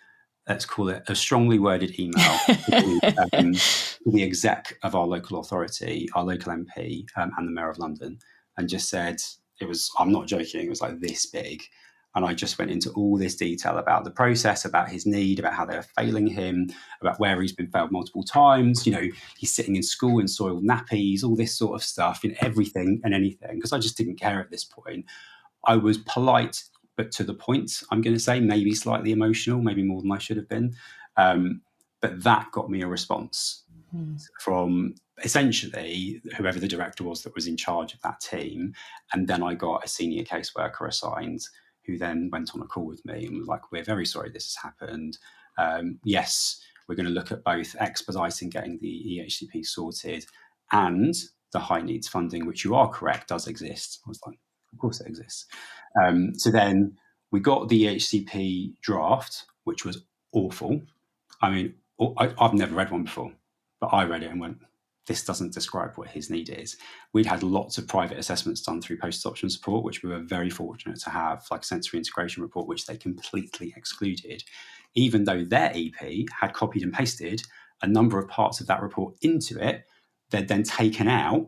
Let's call it a strongly worded email to the exec of our local authority, our local MP, and the Mayor of London, and just said, I'm not joking, it was like this big. And I just went into all this detail about the process, about his need, about how they were failing him, about where he's been failed multiple times. He's sitting in school in soiled nappies, all this sort of stuff, everything and anything, because I just didn't care at this point. I was polite, but to the point, I'm going to say, maybe slightly emotional, maybe more than I should have been. But that got me a response from essentially whoever the director was that was in charge of that team. And then I got a senior caseworker assigned, who then went on a call with me and was like, we're very sorry this has happened. Yes, we're going to look at both expediting getting the EHCP sorted and the high needs funding, which you are correct, does exist. I was like, of course it exists. So then we got the EHCP draft, which was awful. I mean, I've never read one before, but I read it and went, this doesn't describe what his need is. We'd had lots of private assessments done through post-adoption support, which we were very fortunate to have, like a sensory integration report, which they completely excluded, even though their EP had copied and pasted a number of parts of that report into it. They'd then taken out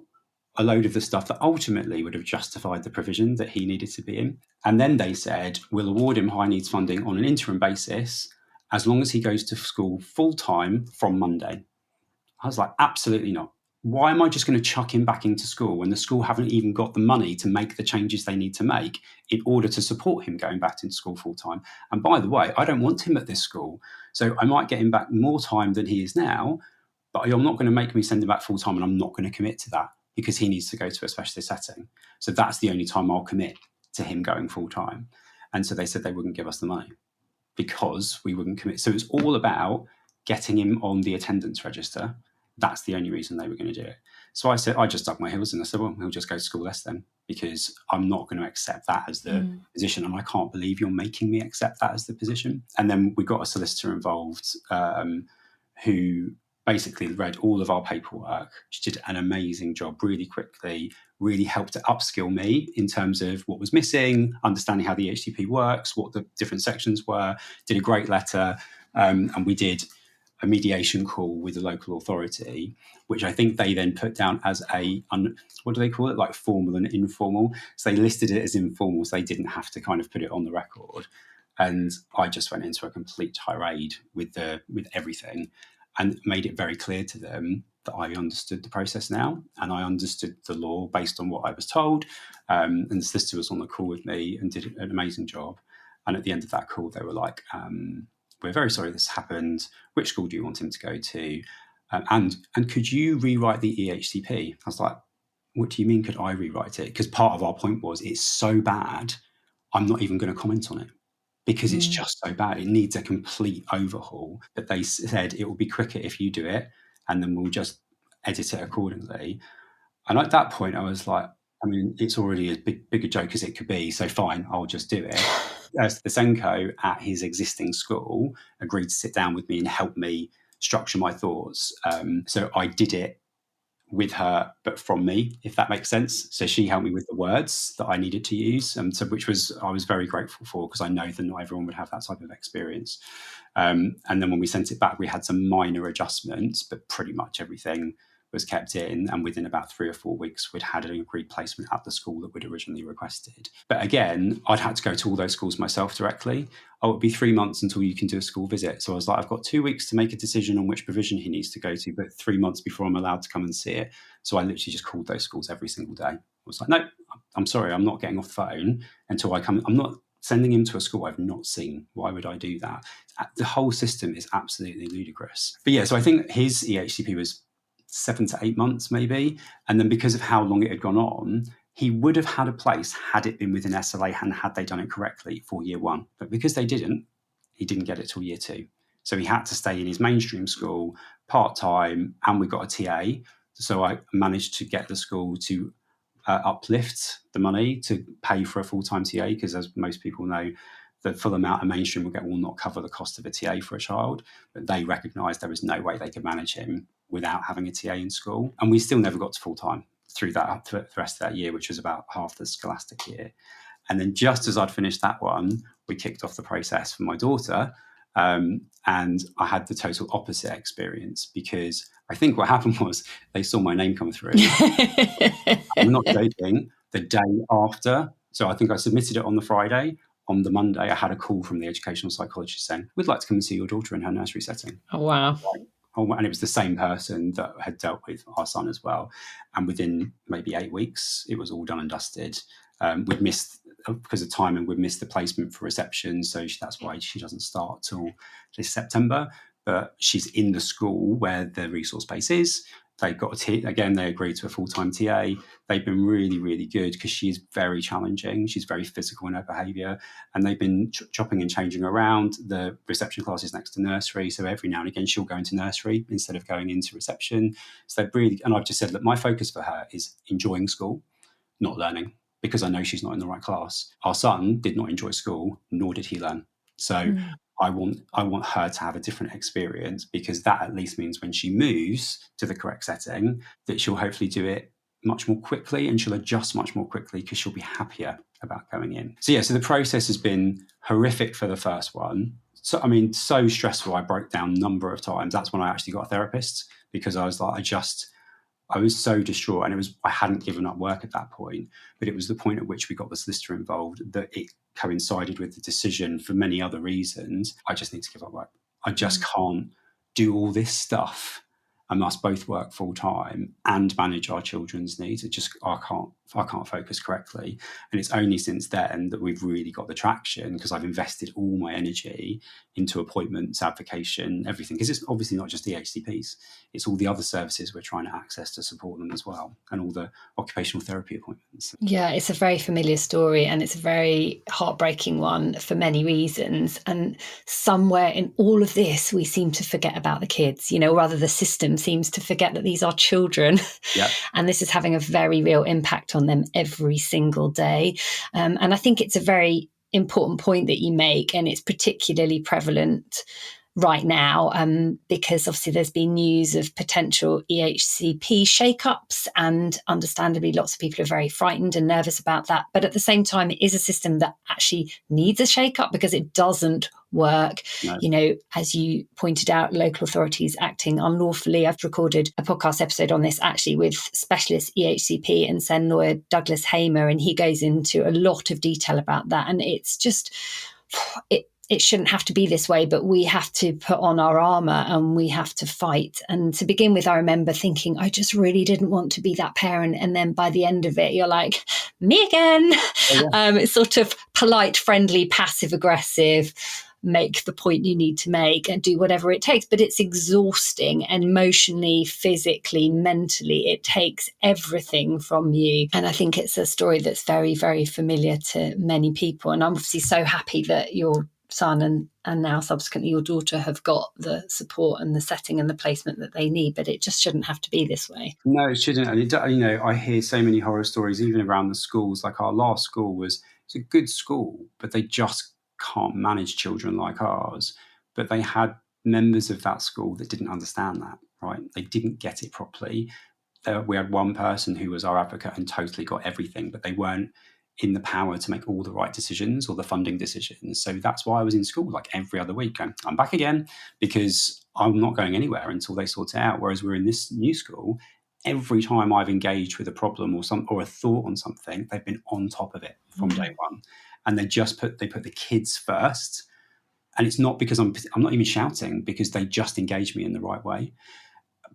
a load of the stuff that ultimately would have justified the provision that he needed to be in. And then they said, we'll award him high needs funding on an interim basis as long as he goes to school full-time from Monday. I was like, absolutely not. Why am I just going to chuck him back into school when the school haven't even got the money to make the changes they need to make in order to support him going back into school full-time? And by the way, I don't want him at this school. So I might get him back more time than he is now, but you're not going to make me send him back full-time, and I'm not going to commit to that because he needs to go to a specialist setting. So that's the only time I'll commit to him going full-time. And so they said they wouldn't give us the money because we wouldn't commit. So it's all about getting him on the attendance register. That's the only reason they were going to do it. So I said, I just dug my heels and I said, well, he'll just go to school less then, because I'm not going to accept that as the position. And I can't believe you're making me accept that as the position. And then we got a solicitor involved who basically read all of our paperwork. She did an amazing job really quickly, really helped to upskill me in terms of what was missing, understanding how the HCP works, what the different sections were, did a great letter, and we did a mediation call with the local authority, which I think they then put down as what do they call it? Like formal and informal. So they listed it as informal, so they didn't have to kind of put it on the record. And I just went into a complete tirade with everything and made it very clear to them that I understood the process now and I understood the law based on what I was told. And the solicitor was on the call with me and did an amazing job. And at the end of that call, they were like, we're very sorry this happened. Which school do you want him to go to? And could you rewrite the EHCP? I was like, what do you mean could I rewrite it? Because part of our point was it's so bad, I'm not even going to comment on it because it's just so bad. It needs a complete overhaul. But they said it will be quicker if you do it and then we'll just edit it accordingly. And at that point, I was like, I mean, it's already as big a joke as it could be, so fine, I'll just do it. As the Senko at his existing school agreed to sit down with me and help me structure my thoughts. So I did it with her, but from me, if that makes sense. So she helped me with the words that I needed to use, which I was very grateful for, because I know that not everyone would have that type of experience. And then when we sent it back, we had some minor adjustments, but pretty much everything was kept in, and within about 3 or 4 weeks, we'd had an agreed placement at the school that we'd originally requested. But again, I'd had to go to all those schools myself directly. Oh, it would be 3 months until you can do a school visit. So I was like, I've got 2 weeks to make a decision on which provision he needs to go to, but 3 months before I'm allowed to come and see it. So I literally just called those schools every single day. I was like, no, I'm sorry, I'm not getting off the phone until I come. I'm not sending him to a school I've not seen. Why would I do that? The whole system is absolutely ludicrous. But yeah, so I think his EHCP was 7 to 8 months maybe. And then because of how long it had gone on, he would have had a place had it been within SLA and had they done it correctly for year 1. But because they didn't, he didn't get it till year 2. So he had to stay in his mainstream school part-time, and we got a TA. So I managed to get the school to uplift the money to pay for a full-time TA, because as most people know, the full amount of mainstream will not cover the cost of a TA for a child. But they recognised there was no way they could manage him without having a TA in school. And we still never got to full-time through the rest of that year, which was about half the scholastic year. And then just as I'd finished that one, we kicked off the process for my daughter. And I had the total opposite experience, because I think what happened was they saw my name come through. I'm not joking. The day after, so I think I submitted it on the Friday. On the Monday, I had a call from the educational psychologist saying, we'd like to come and see your daughter in her nursery setting. Oh, wow. And it was the same person that had dealt with our son as well. And within maybe 8 weeks, it was all done and dusted. We'd missed, because of timing, we'd missed the placement for reception. So that's why she doesn't start till this September. But she's in the school where the resource base is. They got again, they agreed to a full-time TA. They've been really, really good, because she is very challenging. She's very physical in her behaviour. And they've been chopping and changing around. The reception class is next to nursery. So every now and again, she'll go into nursery instead of going into reception. So and I've just said, look, my focus for her is enjoying school, not learning, because I know she's not in the right class. Our son did not enjoy school, nor did he learn. So I want her to have a different experience, because that at least means when she moves to the correct setting, that she'll hopefully do it much more quickly, and she'll adjust much more quickly, because she'll be happier about going in. So the process has been horrific for the first one. So, I mean, so stressful. I broke down a number of times. That's when I actually got a therapist, because I was like, I was so distraught, and I hadn't given up work at that point, but it was the point at which we got the solicitor involved that it coincided with the decision for many other reasons. I just need to give up work. I just can't do all this stuff. I must both work full time and manage our children's needs. I can't focus correctly. And it's only since then that we've really got the traction, because I've invested all my energy into appointments, advocation, everything. Because it's obviously not just the HCPs, it's all the other services we're trying to access to support them as well, and all the occupational therapy appointments. Yeah, it's a very familiar story, and it's a very heartbreaking one for many reasons. And somewhere in all of this, we seem to forget about the kids, rather the system seems to forget that these are children. Yep. And this is having a very real impact on them every single day. And I think it's a very important point that you make, and it's particularly prevalent right now, because obviously there's been news of potential EHCP shake-ups, and understandably lots of people are very frightened and nervous about that. But at the same time, it is a system that actually needs a shake-up because it doesn't work. No. You know, as you pointed out, local authorities acting unlawfully. I've recorded a podcast episode on this actually with specialist EHCP and SEN lawyer Douglas Hamer, and he goes into a lot of detail about that. And it's just, it shouldn't have to be this way, but we have to put on our armour and we have to fight. And to begin with, I remember thinking, I just really didn't want to be that parent. And then by the end of it, you're like, me again. Oh, yeah. It's sort of polite, friendly, passive aggressive, make the point you need to make and do whatever it takes. But it's exhausting emotionally, physically, mentally. It takes everything from you. And I think it's a story that's very, very familiar to many people. And I'm obviously so happy that your son and now subsequently your daughter have got the support and the setting and the placement that they need, but it just shouldn't have to be this way. No, it shouldn't. And you know, I hear so many horror stories, even around the schools. Like our last school it's a good school, but they just can't manage children like ours. But they had members of that school that didn't understand that, right? They didn't get it properly. We had one person who was our advocate and totally got everything, but they weren't in the power to make all the right decisions or the funding decisions. So that's why I was in school like every other week going, I'm back again, because I'm not going anywhere until they sort it out. Whereas we're in this new school, every time I've engaged with a problem or a thought on something, they've been on top of it from day one. And they put the kids first. And it's not because I'm not even shouting, because they just engage me in the right way.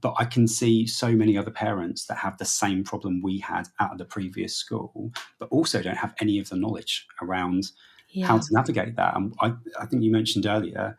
But I can see so many other parents that have the same problem we had at the previous school, but also don't have any of the knowledge around how to navigate that. And I think you mentioned earlier,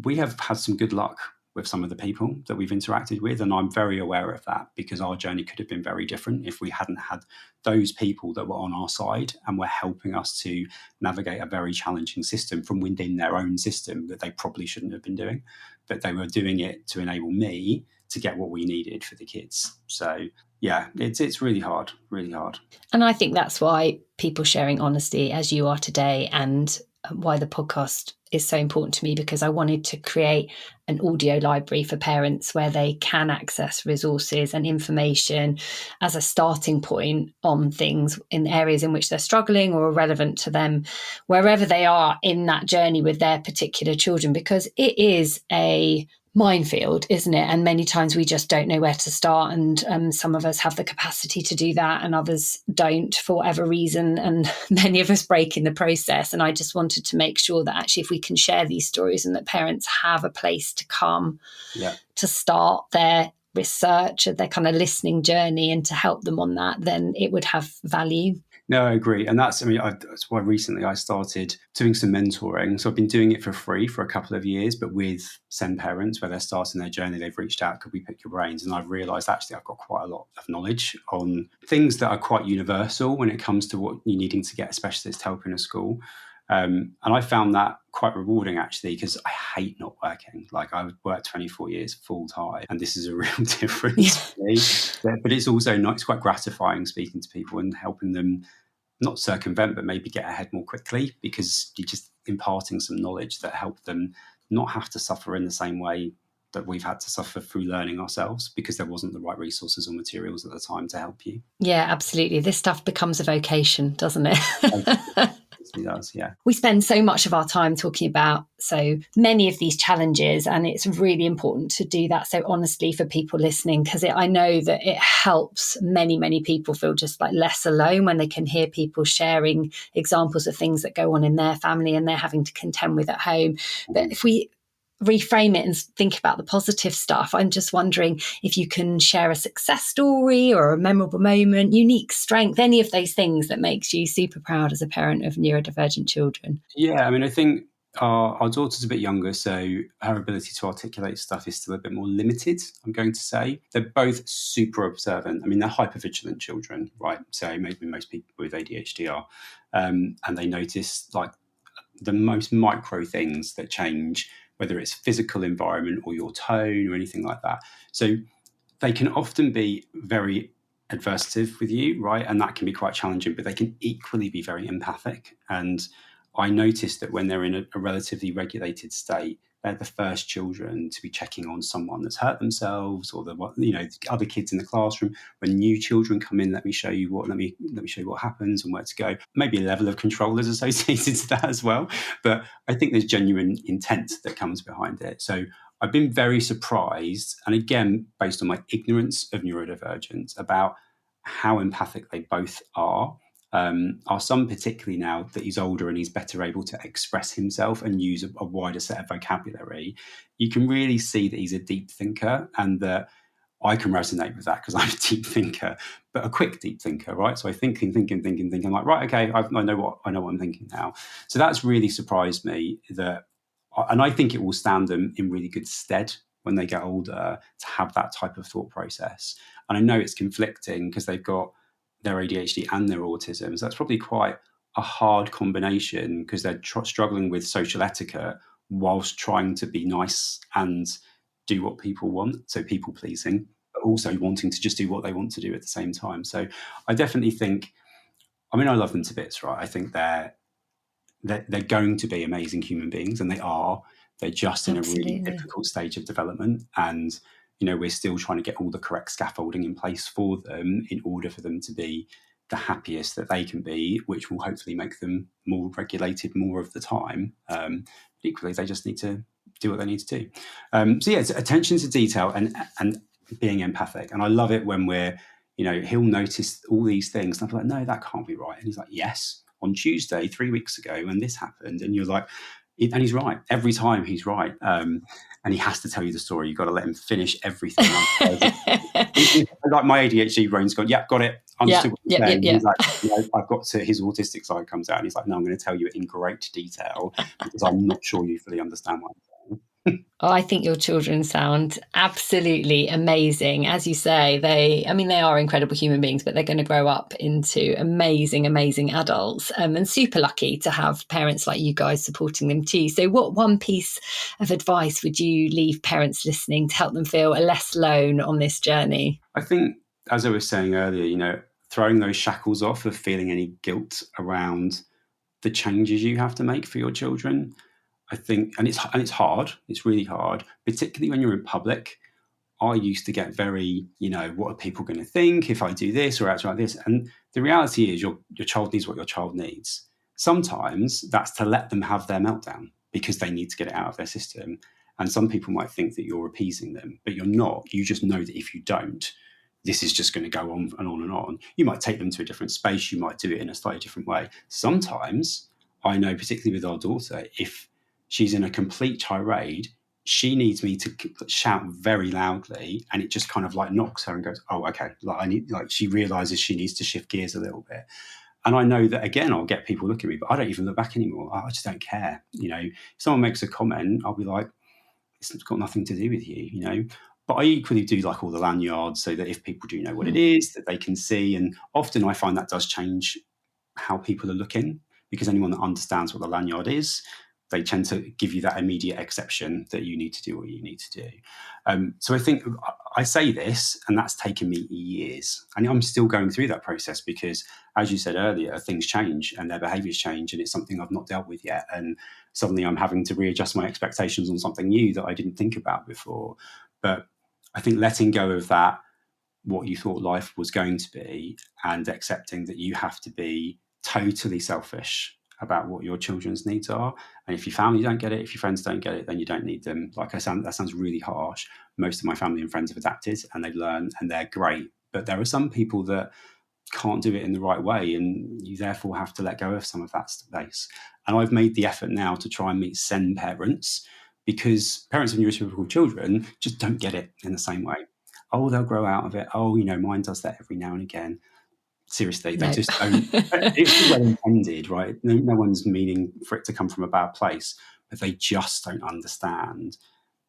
we have had some good luck with some of the people that we've interacted with. And I'm very aware of that, because our journey could have been very different if we hadn't had those people that were on our side and were helping us to navigate a very challenging system from within their own system that they probably shouldn't have been doing. But they were doing it to enable me to get what we needed for the kids. So yeah, it's really hard, really hard. And I think that's why people sharing honesty as you are today, and why the podcast is so important to me, because I wanted to create an audio library for parents where they can access resources and information as a starting point on things in areas in which they're struggling or are relevant to them, wherever they are in that journey with their particular children, because it is a minefield, isn't it? And many times we just don't know where to start, and some of us have the capacity to do that and others don't for whatever reason, and many of us break in the process. And I just wanted to make sure that actually if we can share these stories and that parents have a place to come to start their research, their kind of listening journey, and to help them on that, then it would have value. No, I agree. And that's why recently I started doing some mentoring. So I've been doing it for free for a couple of years, but with SEN parents where they're starting their journey, they've reached out, could we pick your brains? And I've realised actually I've got quite a lot of knowledge on things that are quite universal when it comes to what you're needing to get a specialist help in a school. And I found that quite rewarding, actually, because I hate not working. Like, I worked 24 years full time, and this is a real difference for me. But it's also it's quite gratifying speaking to people and helping them not circumvent, but maybe get ahead more quickly, because you're just imparting some knowledge that help them not have to suffer in the same way that we've had to suffer through learning ourselves, because there wasn't the right resources or materials at the time to help you. Yeah, absolutely. This stuff becomes a vocation, doesn't it? It does, yeah. We spend so much of our time talking about so many of these challenges, and it's really important to do that so honestly for people listening, because I know that it helps many, many people feel just like less alone when they can hear people sharing examples of things that go on in their family and they're having to contend with at home. But if we reframe it and think about the positive stuff, I'm just wondering if you can share a success story or a memorable moment, unique strength, any of those things that makes you super proud as a parent of neurodivergent children. Yeah, I mean, I think our daughter's a bit younger, so her ability to articulate stuff is still a bit more limited, I'm going to say. They're both super observant. I mean, they're hypervigilant children, right? So maybe most people with ADHD are. And they notice like the most micro things that change, whether it's physical environment or your tone or anything like that. So they can often be very adversative with you, right? And that can be quite challenging, but they can equally be very empathic. And I noticed that when they're in a relatively regulated state, they're the first children to be checking on someone that's hurt themselves, or the other kids in the classroom. When new children come in, let me show you what happens and where to go. Maybe a level of control is associated to that as well, but I think there's genuine intent that comes behind it. So I've been very surprised, and again, based on my ignorance of neurodivergence, about how empathic they both are. Our son, particularly now that he's older and he's better able to express himself and use a wider set of vocabulary, you can really see that he's a deep thinker, and that I can resonate with that because I'm a deep thinker, but a quick deep thinker, right? So I think, like, right, okay, I know what I'm thinking now. So that's really surprised me, and I think it will stand them in really good stead when they get older to have that type of thought process. And I know it's conflicting because they've got their ADHD and their autism. So that's probably quite a hard combination, because they're struggling with social etiquette whilst trying to be nice and do what people want. So people pleasing, but also wanting to just do what they want to do at the same time. So I definitely think, I love them to bits, right? I think they're going to be amazing human beings, and they are. They're just in Absolutely. a really difficult stage of development, and we're still trying to get all the correct scaffolding in place for them in order for them to be the happiest that they can be, which will hopefully make them more regulated more of the time. But equally, they just need to do what they need to do. So yeah, it's attention to detail and being empathic. And I love it when he'll notice all these things, and I'm like, no, that can't be right. And he's like, yes, on Tuesday, 3 weeks ago, when this happened. And you're like, and he's right. Every time he's right. And he has to tell you the story. You've got to let him finish everything. Like my ADHD brain's gone, yeah, got it. Understood what you're saying. He's like, I've got to, his autistic side comes out, and he's like, no, I'm going to tell you it in great detail because I'm not sure you fully understand what I'm saying. Oh, I think your children sound absolutely amazing. As you say, they are incredible human beings, but they're going to grow up into amazing, amazing adults, and super lucky to have parents like you guys supporting them too. So what one piece of advice would you leave parents listening to help them feel less alone on this journey? I think, as I was saying earlier, throwing those shackles off of feeling any guilt around the changes you have to make for your children. I think, and it's hard. It's really hard, particularly when you're in public. I used to get very, what are people going to think if I do this or act like this? And the reality is, your child needs what your child needs. Sometimes that's to let them have their meltdown because they need to get it out of their system. And some people might think that you're appeasing them, but you're not. You just know that if you don't, this is just going to go on and on and on. You might take them to a different space. You might do it in a slightly different way. Sometimes, I know, particularly with our daughter, if she's in a complete tirade, she needs me to shout very loudly, and it just kind of like knocks her and goes, oh, okay. She realizes she needs to shift gears a little bit. And I know that, again, I'll get people looking at me, but I don't even look back anymore. I just don't care. If someone makes a comment, I'll be like, it's got nothing to do with you, But I equally do like all the lanyards so that if people do know what it is, that they can see. And often I find that does change how people are looking, because anyone that understands what the lanyard is, they tend to give you that immediate exception that you need to do what you need to do. So I think I say this, and that's taken me years. And I'm still going through that process because, as you said earlier, things change and their behaviours change, and it's something I've not dealt with yet. And suddenly I'm having to readjust my expectations on something new that I didn't think about before. But I think letting go of that, what you thought life was going to be, and accepting that you have to be totally selfish about what your children's needs are. And if your family don't get it, if your friends don't get it, then you don't need them. That sounds really harsh. Most of my family and friends have adapted and they've learned and they're great. But there are some people that can't do it in the right way, and you therefore have to let go of some of that space. And I've made the effort now to try and meet SEN parents, because parents of neurotypical children just don't get it in the same way. Oh, they'll grow out of it. Oh, mine does that every now and again. Seriously, they just don't. It's well intended, right? No one's meaning for it to come from a bad place, but they just don't understand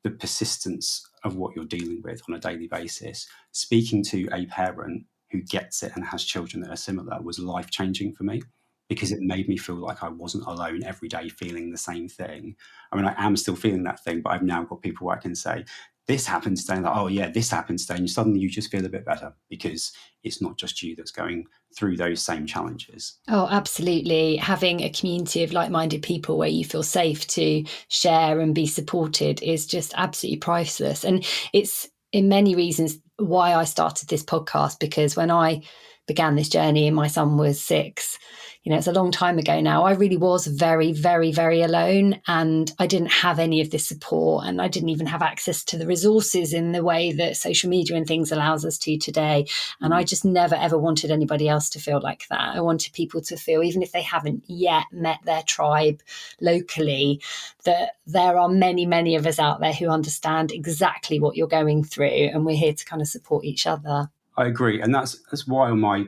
the persistence of what you're dealing with on a daily basis. Speaking to a parent who gets it and has children that are similar was life-changing for me, because it made me feel like I wasn't alone every day feeling the same thing. I mean, I am still feeling that thing, but I've now got people where I can say, this happened today, and like, oh yeah, this happened today, and suddenly you just feel a bit better because it's not just you that's going through those same challenges. Oh, absolutely. Having a community of like-minded people where you feel safe to share and be supported is just absolutely priceless. And it's in many reasons why I started this podcast, because when I began this journey and my son was 6, it's a long time ago now, I really was very, very, very alone, and I didn't have any of this support, and I didn't even have access to the resources in the way that social media and things allows us to today. And I just never, ever wanted anybody else to feel like that. I wanted people to feel, even if they haven't yet met their tribe locally, that there are many, many of us out there who understand exactly what you're going through, and we're here to kind of support each other. I agree. And that's why on my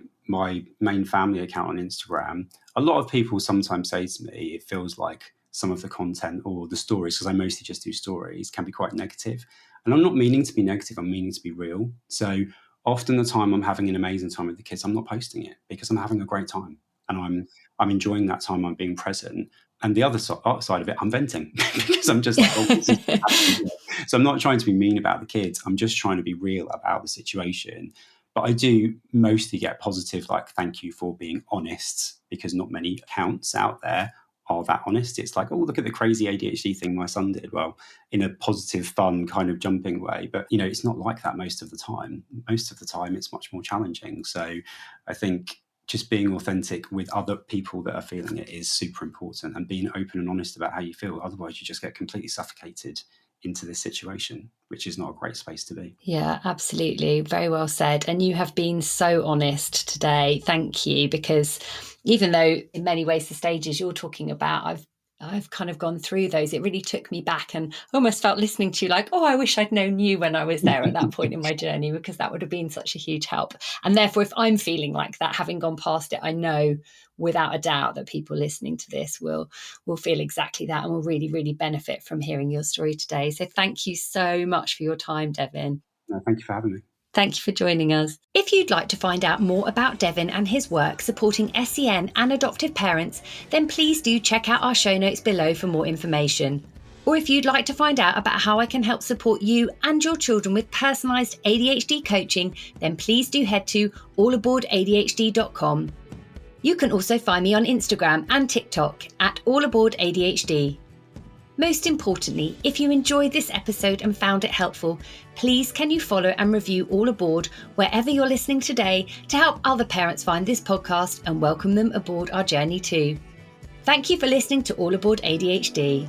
main family account on Instagram, a lot of people sometimes say to me, it feels like some of the content or the stories, because I mostly just do stories, can be quite negative. And I'm not meaning to be negative, I'm meaning to be real. So often the time I'm having an amazing time with the kids, I'm not posting it because I'm having a great time. And I'm enjoying that time, I'm being present. And the other side of it, I'm venting because I'm just like, oh, this is happening. So I'm not trying to be mean about the kids. I'm just trying to be real about the situation. But I do mostly get positive, like, thank you for being honest, because not many accounts out there are that honest. It's like, oh, look at the crazy ADHD thing my son did. Well, in a positive, fun kind of jumping way. But, it's not like that most of the time. Most of the time, it's much more challenging. So I think just being authentic with other people that are feeling it is super important, and being open and honest about how you feel. Otherwise, you just get completely suffocated into this situation, which is not a great space to be. Yeah, absolutely. Very well said. And you have been so honest today. Thank you. Because even though in many ways the stages you're talking about, I've kind of gone through those. It really took me back and almost felt listening to you like, oh, I wish I'd known you when I was there at that point in my journey, because that would have been such a huge help. And therefore, if I'm feeling like that, having gone past it, I know without a doubt that people listening to this will feel exactly that and will really, really benefit from hearing your story today. So thank you so much for your time, Devin. No, thank you for having me. Thank you for joining us. If you'd like to find out more about Devin and his work supporting SEN and adoptive parents, then please do check out our show notes below for more information. Or if you'd like to find out about how I can help support you and your children with personalised ADHD coaching, then please do head to allaboardadhd.com. You can also find me on Instagram and TikTok at All Aboard ADHD. Most importantly, if you enjoyed this episode and found it helpful, please can you follow and review All Aboard wherever you're listening today to help other parents find this podcast and welcome them aboard our journey too. Thank you for listening to All Aboard ADHD.